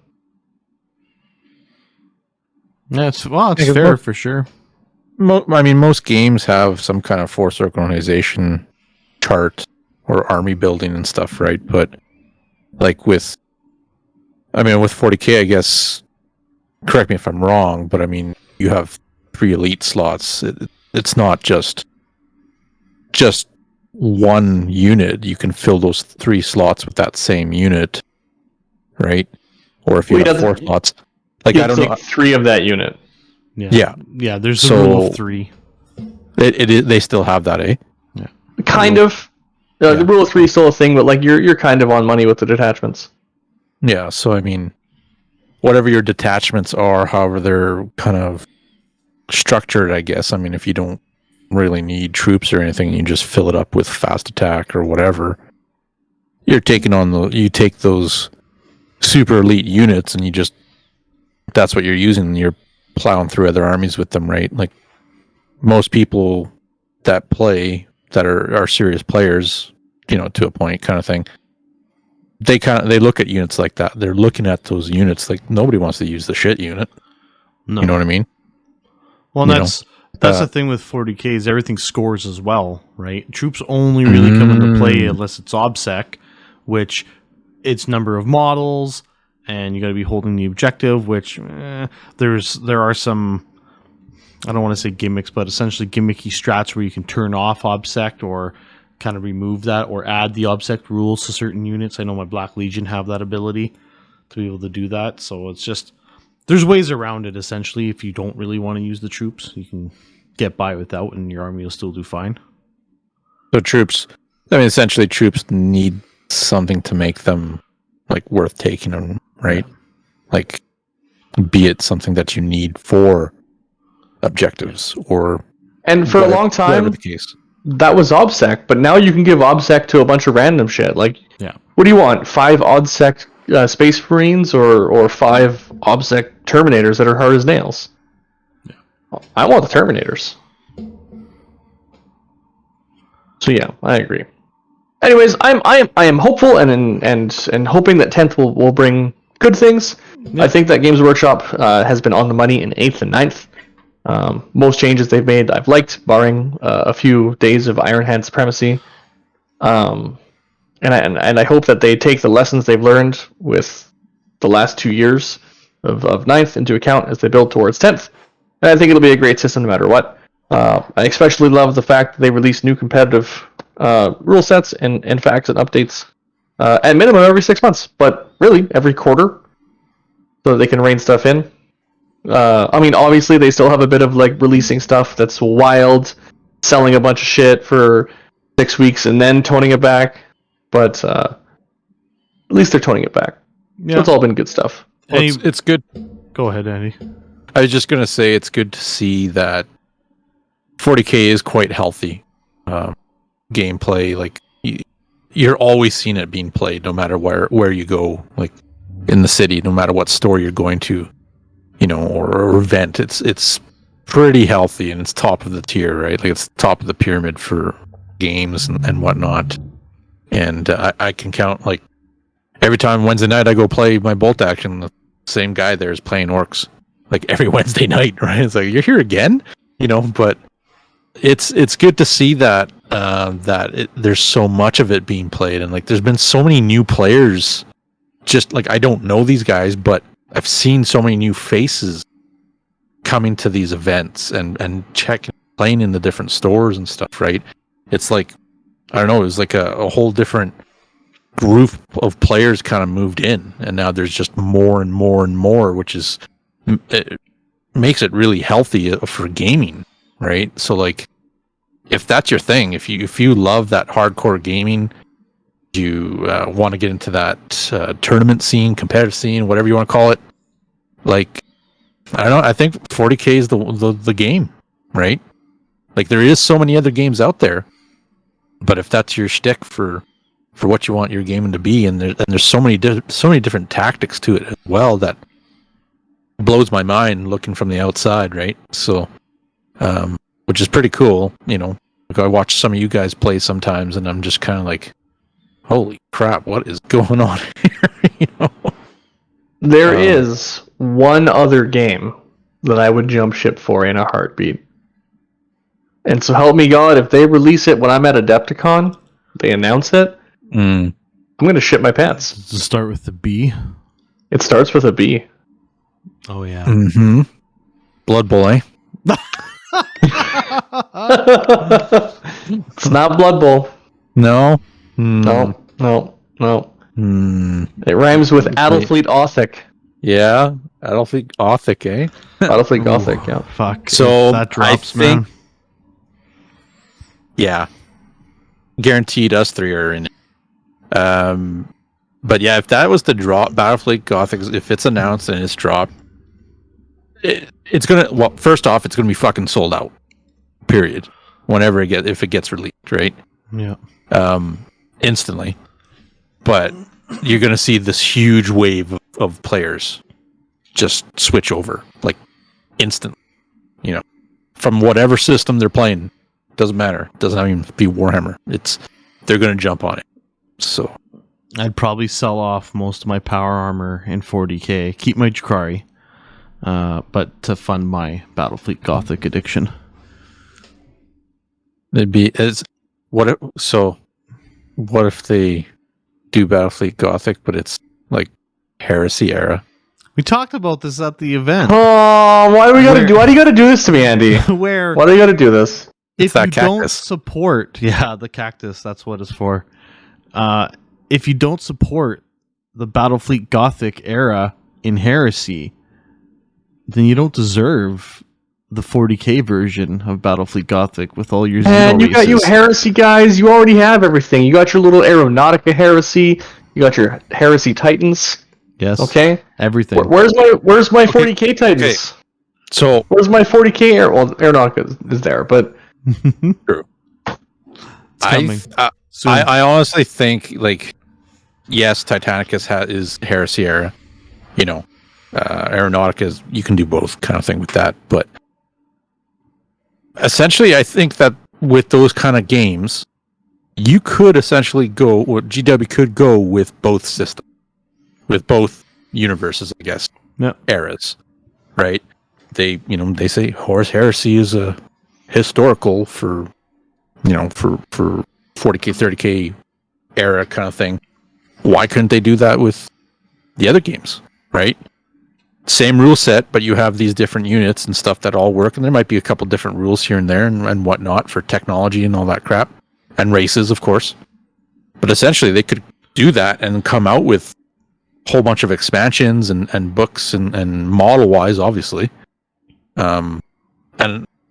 Yeah, it's fair for sure. Most games have some kind of force organization chart or army building and stuff, right? But like with 40K, I guess, correct me if I'm wrong, but you have 3 elite slots. It's not just one unit. You can fill those 3 slots with that same unit, right? Or if you have 4 slots, like I don't know, 3 of that unit. Yeah. There's the rule of 3. They still have that, eh? Yeah, kind of. The rule of 3 is still a thing, but like you're kind of on money with the detachments. Yeah. So whatever your detachments are, however they're kind of structured, I guess. If you don't really need troops or anything, you just fill it up with fast attack or whatever. You're taking you take those super elite units and that's what you're using, and you're plowing through other armies with them, right? Like most people that play that are serious players, to a point kind of thing. They look at units like that. They're looking at those units like nobody wants to use the shit unit. No. You know what I mean? Well, that's the thing with 40K is everything scores as well, right? Troops only really come into play unless it's OBSEC, which it's number of models, and you got to be holding the objective, which there are some, I don't want to say gimmicks, but essentially gimmicky strats where you can turn off OBSEC or kind of remove that or add the OBSEC rules to certain units. I know my Black Legion have that ability to be able to do that, so it's just there's ways around it. Essentially, if you don't really want to use the troops, you can get by without, and your army will still do fine. So troops, essentially troops need something to make them like worth taking them, right? Yeah. Like, be it something that you need for objectives or for a long time, the case. That was OBSEC, but now you can give OBSEC to a bunch of random shit. Like, what do you want? 5 OBSEC Space Marines or 5 OBSEC Terminators that are hard as nails? Yeah. I want the Terminators. So yeah, I agree. anyways, I am hopeful and hoping that 10th will bring good things. Yeah. I think that Games Workshop has been on the money in 8th and 9th. Most changes they've made I've liked, barring a few days of Iron Hand supremacy. And I hope that they take the lessons they've learned with the last 2 years of 9th into account as they build towards 10th. And I think it'll be a great system no matter what. I especially love the fact that they release new competitive rule sets and facts and updates at minimum every 6 months, but really every quarter, so that they can rein stuff in. I mean, obviously they still have a bit of like releasing stuff that's wild, selling a bunch of shit for 6 weeks and then toning it back, but at least they're toning it back. Yeah. So it's all been good stuff. Well, it's good. Go ahead, Andy. I was just gonna say it's good to see that 40K is quite healthy gameplay. Like you're always seeing it being played, no matter where you go. Like in the city, no matter what store you're going to, or event, it's pretty healthy and it's top of the tier, right? Like it's top of the pyramid for games and whatnot. And I can count like every time Wednesday night I go play my bolt action, the same guy there is playing orcs like every Wednesday night, right? It's like, you're here again, but it's good to see that there's so much of it being played, and like there's been so many new players. Just like I don't know these guys, but I've seen so many new faces coming to these events and playing in the different stores and stuff, right? It's like, I don't know, it was like a whole different group of players kind of moved in, and now there's just more and more and more, which is it makes it really healthy for gaming, right? So like, if that's your thing, if you love that hardcore gaming, you want to get into that tournament scene, competitive scene, whatever you want to call it, like, I don't know, I think 40K is the game, right? Like there is so many other games out there, but if that's your shtick for what you want your gaming to be, and there's so many different tactics to it as well, that blows my mind looking from the outside, right? So, which is pretty cool, Like I watch some of you guys play sometimes, and I'm just kind of like, holy crap, what is going on here? There is one other game that I would jump ship for in a heartbeat. And so help me God, if they release it when I'm at Adepticon, they announce it, I'm going to shit my pants. Does it start with the B? It starts with a B. Oh, yeah. Mm-hmm. Blood Bowl, eh? It's not Blood Bowl. No. No. It rhymes with Adolfleet Othic. Yeah, Adolfleet Gothic, eh? Adolfleet Gothic, yeah. Fuck. So if that drops, I think, man. yeah, guaranteed us three are in it. But yeah, if that was to drop, Battlefleet Gothic, if it's announced and it's dropped, it's gonna. Well, first off, it's gonna be fucking sold out. Period. Whenever if it gets released, right? Yeah. Instantly. But you're gonna see this huge wave of players just switch over, like instantly. From whatever system they're playing, doesn't matter. Doesn't even be Warhammer. They're gonna jump on it. So I'd probably sell off most of my power armor in 40K, keep my Jakari, but to fund my Battlefleet Gothic addiction. it'd be what if they do Battlefleet Gothic, but it's like Heresy era? We talked about this at the event. Oh, why do you gotta do this to me, Andy? Where Why do you gotta do this? if that you don't cactus. support, the cactus, that's what it's for. If you don't support the Battlefleet Gothic era in Heresy, then you don't deserve the 40K version of Battlefleet Gothic with all your And Xeno you got you races. Heresy guys, you already have everything. You got your little Aeronautica Heresy, you got your Heresy Titans, Yes. okay? Everything. Where's my 40K Titans? Okay. So Where's my 40K Aeronautica is there, but true. It's coming. Soon. I honestly think, like, yes, Titanicus is Heresy era. Aeronautica is, you can do both kind of thing with that. But essentially, I think that with those kind of games, you could essentially go, or GW could go with both systems, with both universes, I guess, eras, right? They say Horus Heresy is a historical for 40K, 30K era kind of thing. Why couldn't they do that with the other games, right? Same rule set, but you have these different units and stuff that all work, and there might be a couple different rules here and there and whatnot for technology and all that crap, and races, of course. But essentially, they could do that and come out with a whole bunch of expansions and books and model-wise, obviously. And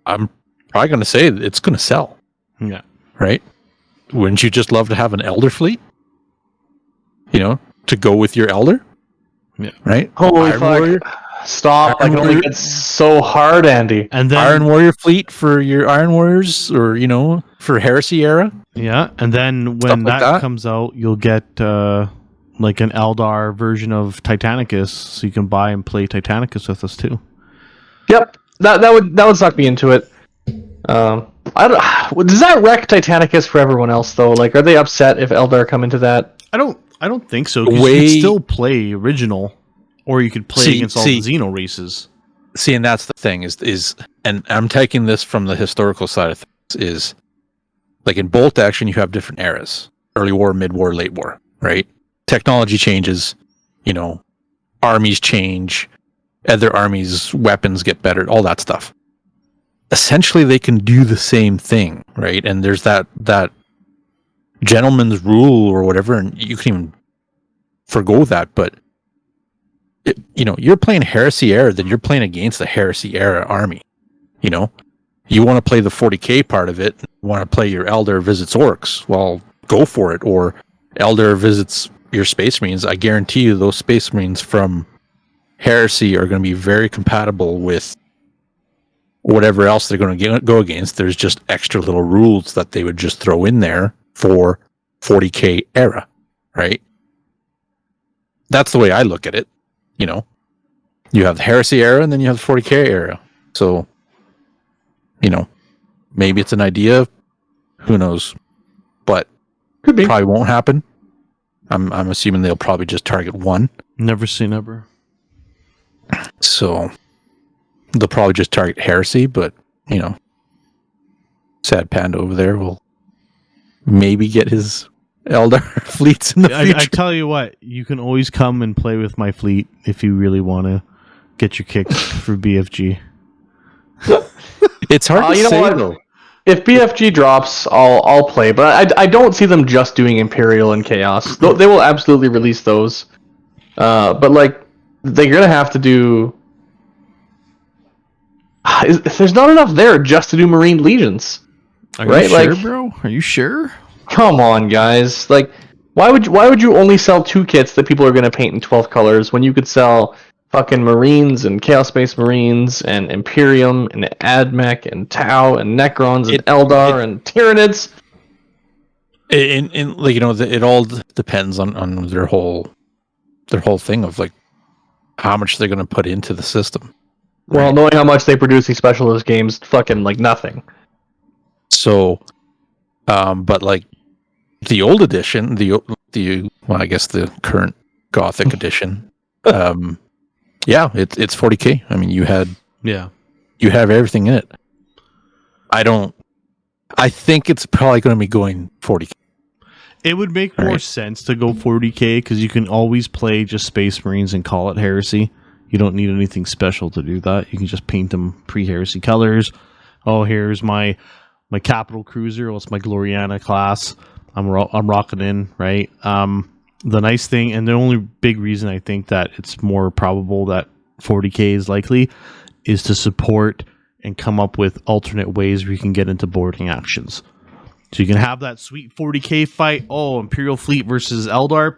I'm probably going to say it's going to sell. Yeah. Right? Wouldn't you just love to have an Elder fleet? To go with your Elder? Yeah. Right? Holy Iron fuck. Warrior? Stop. I Iron can only Warrior? get so hard, Andy. And then Iron Warrior fleet for your Iron Warriors, or for Heresy era. yeah, and then Stuff when like that that. comes out, you'll get like an Eldar version of Titanicus, so you can buy and play Titanicus with us too. Yep. That would suck me into it. I don't. Does that wreck Titanicus for everyone else though? Like, are they upset if Eldar come into that? I don't think so. 'Cause you Way- could still play original, or you could play against all the Xeno races. See, and that's the thing is, and I'm taking this from the historical side of things, is like in Bolt Action, you have different eras: early war, mid war, late war. Right? Technology changes. Armies change. Other armies' weapons get better. All that stuff. Essentially, they can do the same thing, right? And there's that gentleman's rule or whatever, and you can even forgo that. But you're playing Heresy era, then you're playing against the Heresy era army. You want to play the 40K part of it. You want to play your Elder visits Orcs. Well, go for it. Or Elder visits your Space Marines. I guarantee you, those Space Marines from Heresy are going to be very compatible with whatever else they're going to go against. There's just extra little rules that they would just throw in there for 40K era, right? That's the way I look at it. You have the Heresy era and then you have the 40K era. So, maybe it's an idea. Who knows? But Could be. probably won't happen. I'm assuming they'll probably just target one. Never say never. So they'll probably just target Heresy, but Sad Panda over there will maybe get his Eldar fleets in the I future. tell you what, you can always come and play with my fleet if you really want to get your kicks for BFG. It's hard to You know say what? though. If BFG drops, I'll play, but I don't see them just doing Imperial and Chaos. They will absolutely release those, but like they're gonna have to do. There's not enough there just to do Marine Legions. Are Right, you sure, like- bro? Are you sure? Come on, guys! Like, why would you only sell 2 kits that people are gonna paint in 12 colors when you could sell fucking Marines and Chaos Space Marines and Imperium and Admech and Tau and Necrons and Eldar and Tyranids? In like it all depends on their whole thing of like how much they're going to put into the system. Well, knowing how much they produce these specialist games, fucking like nothing. So, but like the old edition, I guess the current Gothic edition, yeah, it's 40K. I mean, you have everything in it. I think it's probably going to be going 40K. It would make more sense to go 40K because you can always play just Space Marines and call it Heresy. You don't need anything special to do that. You can just paint them pre-Heresy colors. Oh, here's my capital cruiser. Well, it's my Gloriana class. I'm rocking in, right? The nice thing, and the only big reason I think that it's more probable that 40K is likely, is to support and come up with alternate ways where you can get into boarding actions. So you can have that sweet 40K fight. Oh, Imperial Fleet versus Eldar,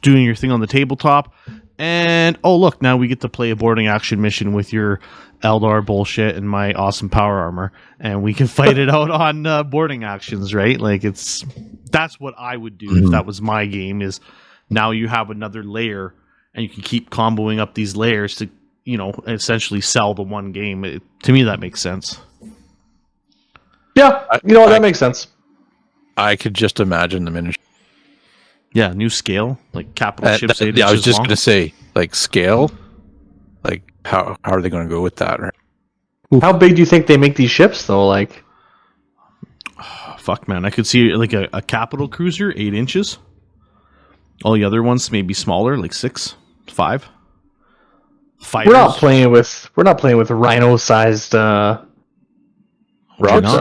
doing your thing on the tabletop. And, oh, look, now we get to play a boarding action mission with your Eldar bullshit and my awesome power armor. And we can fight it out on boarding actions, right? Like, that's what I would do if that was my game, is now you have another layer and you can keep comboing up these layers to, essentially sell the one game. To me, that makes sense. Yeah, that makes sense. I could just imagine the miniature. Yeah, new scale, like capital ships. I was just going to say, like scale, like how are they going to go with that? Right? How big do you think they make these ships, though? Like, fuck, man, I could see like a capital cruiser, 8 inches. All the other ones maybe smaller, like 6, 5. Fighters. We're not playing with rhino-sized ships, are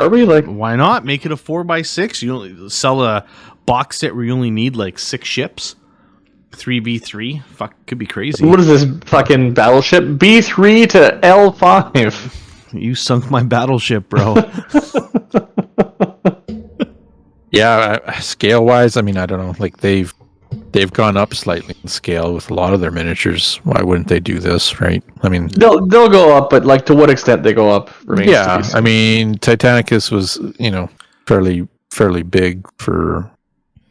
we? Like, why not make it a 4x6? You only sell a box set where you only need like 6 ships. 3v3, fuck, could be crazy. what is this fucking battleship? B3 to L5. You sunk my battleship, bro. Yeah, scale wise, I mean, I don't know. Like they've gone up slightly in scale with a lot of their miniatures. Why wouldn't they do this, right? I mean, they'll go up, but like to what extent they go up remains to be seen. I mean, Titanicus was fairly big for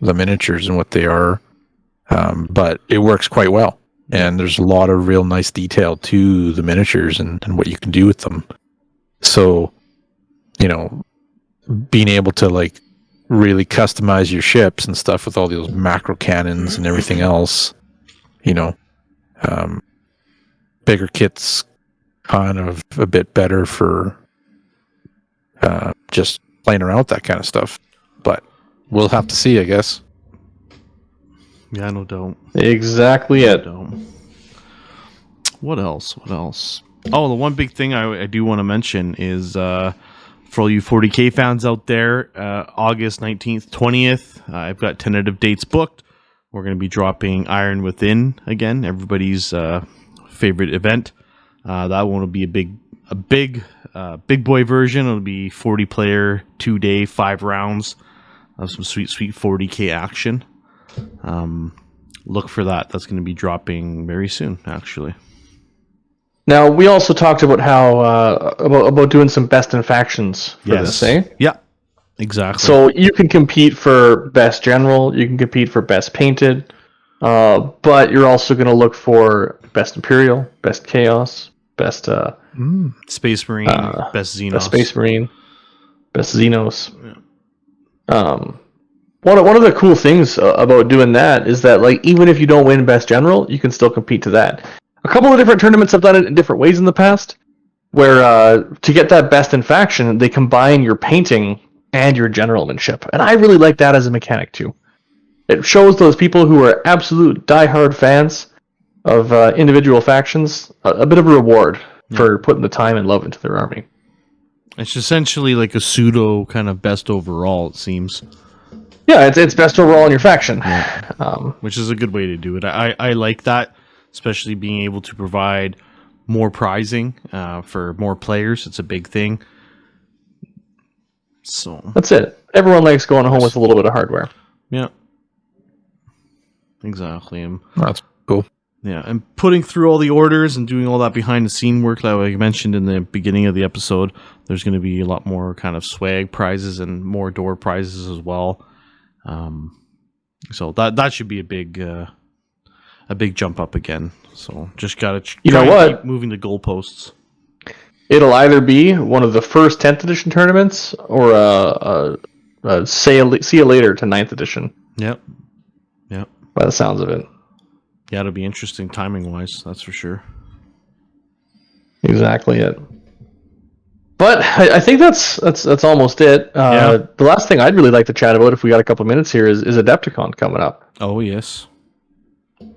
the miniatures and what they are, but it works quite well. And there's a lot of real nice detail to the miniatures and what you can do with them. So, being able to like really customize your ships and stuff with all those macro cannons and everything else, bigger kits kind of a bit better for just playing around with that kind of stuff. But we'll have to see, I guess. Yeah, no doubt. Exactly it. What else? Oh, the one big thing I do want to mention is for all you 40K fans out there, August 19th, 20th, I've got tentative dates booked. We're going to be dropping Iron Within again, everybody's favorite event. That one will be a big boy version. It'll be 40 player, 2-day, 5 rounds of some sweet 40K action. Look for that. That's going to be dropping very soon, actually. Now, we also talked about how about doing some best in factions for this, eh? Yeah, exactly. So you can compete for best general, you can compete for best painted, but you're also going to look for best imperial, best chaos, best Space Marine, best Xenos. Best Space Marine, best Xenos. Yeah. One of the cool things about doing that is that, like, even if you don't win best general, you can still compete to that. A couple of different tournaments have done it in different ways in the past, where to get that best in faction, they combine your painting and your generalmanship. And I really like that as a mechanic too. It shows those people who are absolute diehard fans of individual factions a bit of a reward for putting the time and love into their army. It's essentially like a pseudo kind of best overall, it seems. Yeah, it's best overall in your faction. Which is a good way to do it. I like that. Especially being able to provide more prizing for more players. It's a big thing. So that's it. Everyone likes going home with a little bit of hardware. Yeah. Exactly. That's cool. Yeah, and putting through all the orders and doing all that behind the scene work, like I mentioned in the beginning of the episode, there's going to be a lot more kind of swag prizes and more door prizes as well. So that should be a big jump up again. So just gotta keep moving the goalposts. It'll either be one of the first 10th edition tournaments or see you later to 9th edition. Yep. By the sounds of it. Yeah, it'll be interesting timing wise. That's for sure. Exactly it. But I think that's almost it. The last thing I'd really like to chat about, if we got a couple minutes here, is Adepticon coming up. Oh yes.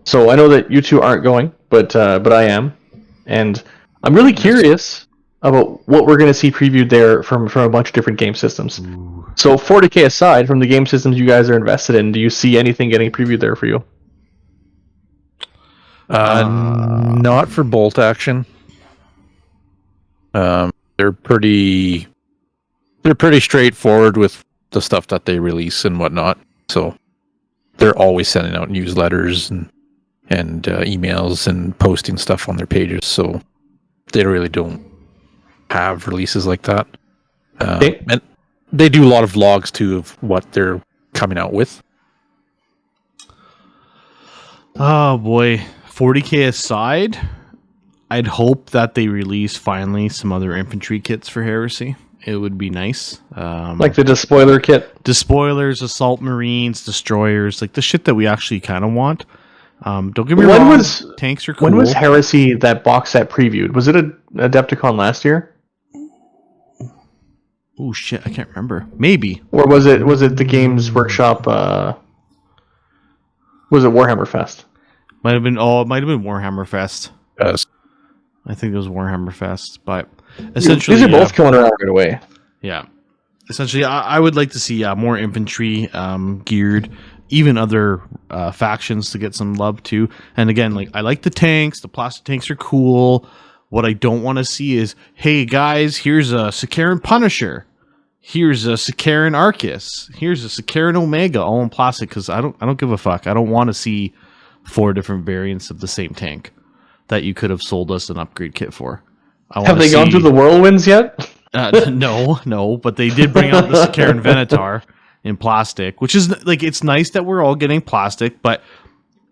So I know that you two aren't going, but I am, and I'm really curious about what we're going to see previewed there from a bunch of different game systems. Ooh. So 40K aside, from the game systems you guys are invested in, do you see anything getting previewed there for you? Not for bolt action. They're pretty straightforward with the stuff that they release and whatnot. So they're always sending out newsletters and emails and posting stuff on their pages. So they really don't have releases like that. And they do a lot of vlogs too of what they're coming out with. Oh boy, 40K aside, I'd hope that they release finally some other infantry kits for Heresy it would be nice. Like the despoiler kit. Despoilers, assault marines, destroyers, like the shit that we actually kind of want. Don't get me wrong. Tanks are cool. When was Heresy that box set previewed? Was it a Adepticon last year? Oh shit, I can't remember. Maybe. Or was it the Games Workshop? Was it Warhammer Fest? Might have been. Oh, it might have been Warhammer Fest. Yes. I think it was Warhammer Fest, but essentially these are both coming around right away. Yeah. Essentially, I would like to see more infantry geared, even other factions to get some love too. And again, like I like the tanks. The plastic tanks are cool. What I don't want to see is, hey guys, here's a Sikaran Punisher. Here's a Sikaran Arcus. Here's a Sikaran Omega, all in plastic. Because I don't give a fuck. I don't want to see 4 different variants of the same tank that you could have sold us an upgrade kit for. Have they gone through the whirlwinds yet? No, but they did bring out the Sikaran Venator in plastic, which is like, it's nice that we're all getting plastic, but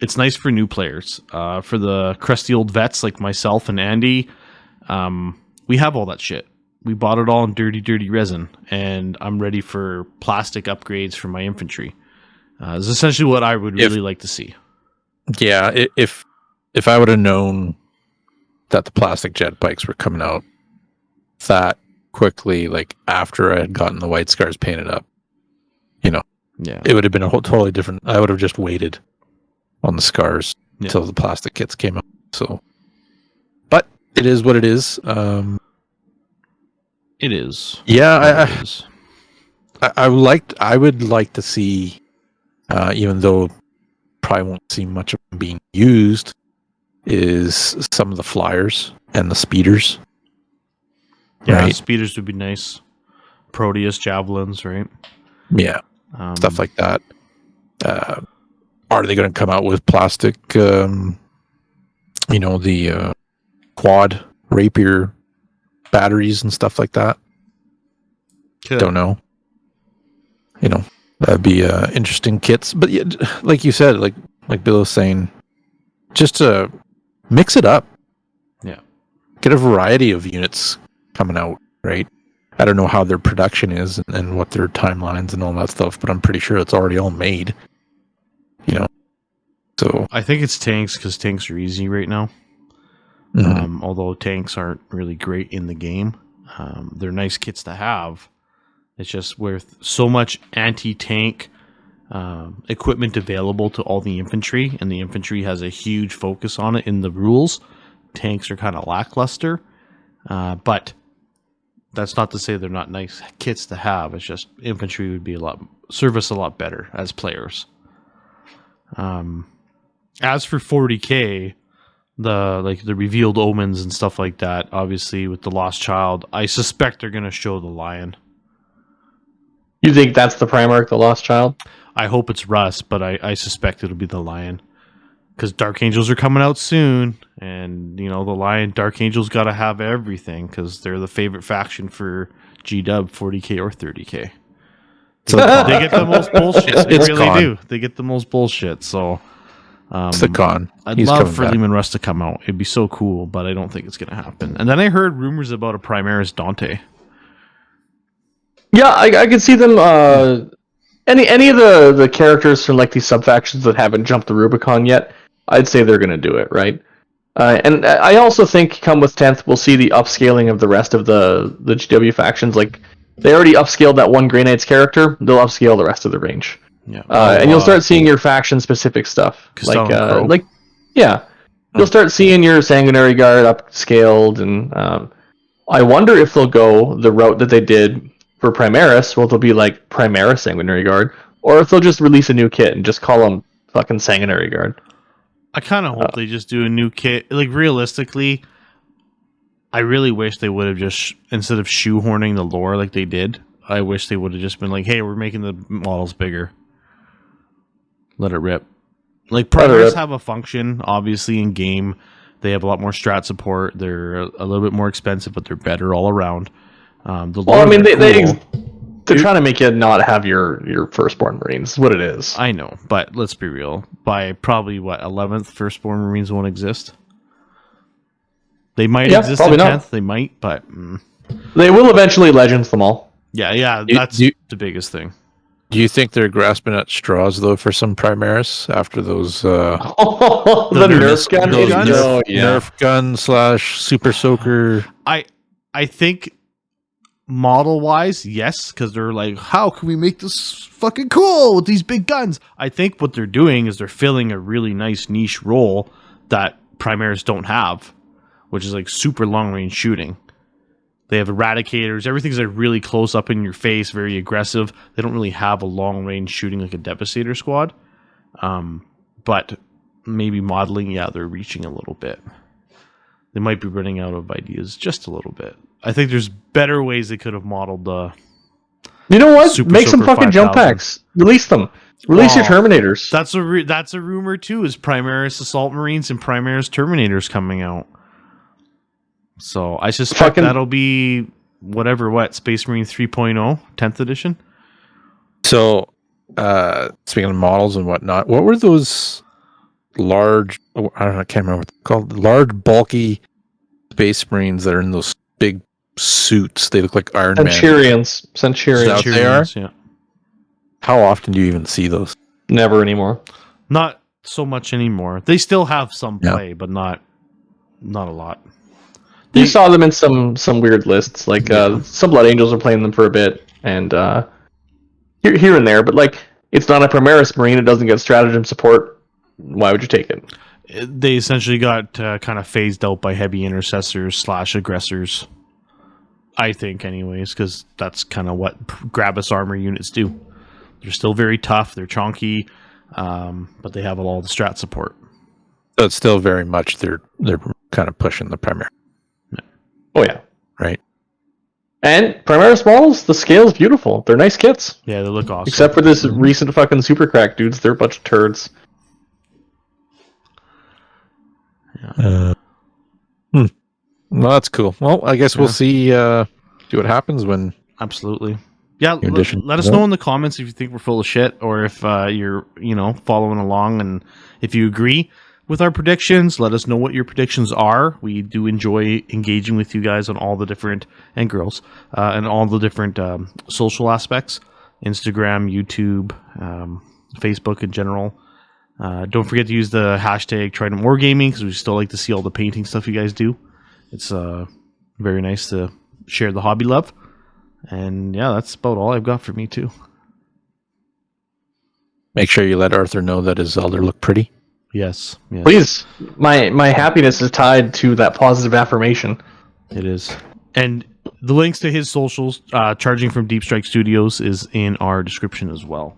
it's nice for new players. For the crusty old vets like myself and Andy, we have all that shit. We bought it all in dirty resin, and I'm ready for plastic upgrades for my infantry. This is essentially what I would really like to see. Yeah, if I would have known that the plastic jet bikes were coming out that quickly, like after I had gotten the white scars painted up, yeah, it would have been a totally different. I would have just waited on the scars until the plastic kits came out. So, but it is what it is. It is. Yeah, I would like to see, even though probably won't see much of them being used, is some of the flyers and the speeders. Yeah, right? Speeders would be nice. Proteus javelins, right? Yeah, stuff like that. Are they going to come out with plastic? The quad rapier batteries and stuff like that. Could. Don't know. That'd be interesting kits. But yeah, like you said, like Bill was saying, just to mix it up. Yeah. Get a variety of units coming out, right? I don't know how their production is and what their timelines and all that stuff, but I'm pretty sure it's already all made. So I think it's tanks because tanks are easy right now. mm-hmm. Although tanks aren't really great in the game, they're nice kits to have. It's just with so much anti-tank equipment available to all the infantry, and the infantry has a huge focus on it in the rules. Tanks are kind of lackluster, but that's not to say they're not nice kits to have. It's just infantry would serve us a lot better as players. As for 40K, the revealed omens and stuff like that, obviously with the Lost Child, I suspect they're going to show the lion. You think that's the Primarch, the Lost Child? I hope it's Russ, but I suspect it'll be the lion. Because Dark Angels are coming out soon, and the lion, Dark Angels got to have everything because they're the favorite faction for G-Dub 40K or 30K. They get the most bullshit. They really do. They get the most bullshit. So it's the con. I'd love for Lehman Russ to come out. It'd be so cool, but I don't think it's going to happen. And then I heard rumors about a Primaris Dante. Yeah, I could see them. Any of the characters from like these sub-factions that haven't jumped the Rubicon yet, I'd say they're going to do it, right? And I also think come with 10th, we'll see the upscaling of the rest of the GW factions. Like, they already upscaled that one Grey Knights character, they'll upscale the rest of the range. Yeah. And you'll start seeing your faction-specific stuff. You'll start seeing your Sanguinary Guard upscaled, and I wonder if they'll go the route that they did for Primaris, well, they'll be like Primaris Sanguinary Guard, or if they'll just release a new kit and just call them fucking Sanguinary Guard. I kind of hope they just do a new kit. Like, realistically, I really wish they would have just, instead of shoehorning the lore like they did, I wish they would have just been like, hey, we're making the models bigger. Let it rip. Like, Primaris have a function, obviously, in game. They have a lot more strat support. They're a little bit more expensive, but they're better all around. They're trying to make you not have your firstborn Marines. Is what it is. I know, but let's be real. By probably 11th, firstborn Marines won't exist. They might exist at 10th. They might, but They will eventually Legends them all. Yeah, that's the biggest thing. Do you think they're grasping at straws though for some Primaris after those The Nerf gun? Nerf gun / Super Soaker? I think model wise, yes, because they're like, how can we make this fucking cool with these big guns? I think what they're doing is they're filling a really nice niche role that Primaris don't have, which is like super long range shooting. They have eradicators. Everything's like really close up in your face, very aggressive. They don't really have a long range shooting like a Devastator squad. But maybe modeling, yeah, they're reaching a little bit. They might be running out of ideas just a little bit. I think there's better ways they could have modeled the. You know what? Super Make some Soaker fucking 5000. jump packs. Release them. Release your Terminators. That's a rumor too. Is Primaris Assault Marines and Primaris Terminators coming out? So I suspect that'll be Space Marine 3.0, 10th edition. So, speaking of models and whatnot, what were those large? I can't remember what they're called. Large, bulky Space Marines that are in those big suits. They look like Iron Man. Centurions. Is that what they are? Yeah. How often do you even see those? Never anymore. Not so much anymore. They still have some play, but not a lot. You saw them in some weird lists, like some Blood Angels are playing them for a bit, and here and there. But like, it's not a Primaris Marine; it doesn't get stratagem support. Why would you take it? They essentially got kind of phased out by heavy intercessors / aggressors. I think, anyways, because that's kind of what Gravis armor units do. They're still very tough. They're chonky, but they have all the strat support. So it's still very much they're kind of pushing the Primaris. Oh yeah, right. And Primaris models, the scale's beautiful. They're nice kits. Yeah, they look awesome. Except for this recent fucking super crack dudes, they're a bunch of turds. Yeah. Well, that's cool. Well, I guess we'll see what happens when. Absolutely. Yeah, let us know in the comments if you think we're full of shit, or if you're following along, and if you agree with our predictions. Let us know what your predictions are. We do enjoy engaging with you guys on all the different, and girls, and all the different social aspects, Instagram, YouTube, Facebook in general. Don't forget to use the hashtag Trident Wargaming, because we still like to see all the painting stuff you guys do. It's very nice to share the hobby love. And yeah, that's about all I've got for me too. Make sure you let Arthur know that his Elder look pretty. Yes. Please. My happiness is tied to that positive affirmation. It is. And the links to his socials, charging from Deepstrike Studios, is in our description as well.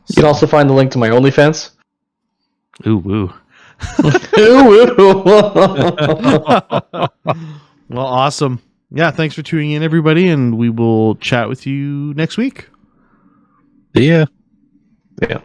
You can also find the link to my OnlyFans. Ooh, woo. Well, awesome. Yeah, thanks for tuning in, everybody, and we will chat with you next week. See ya. Yeah.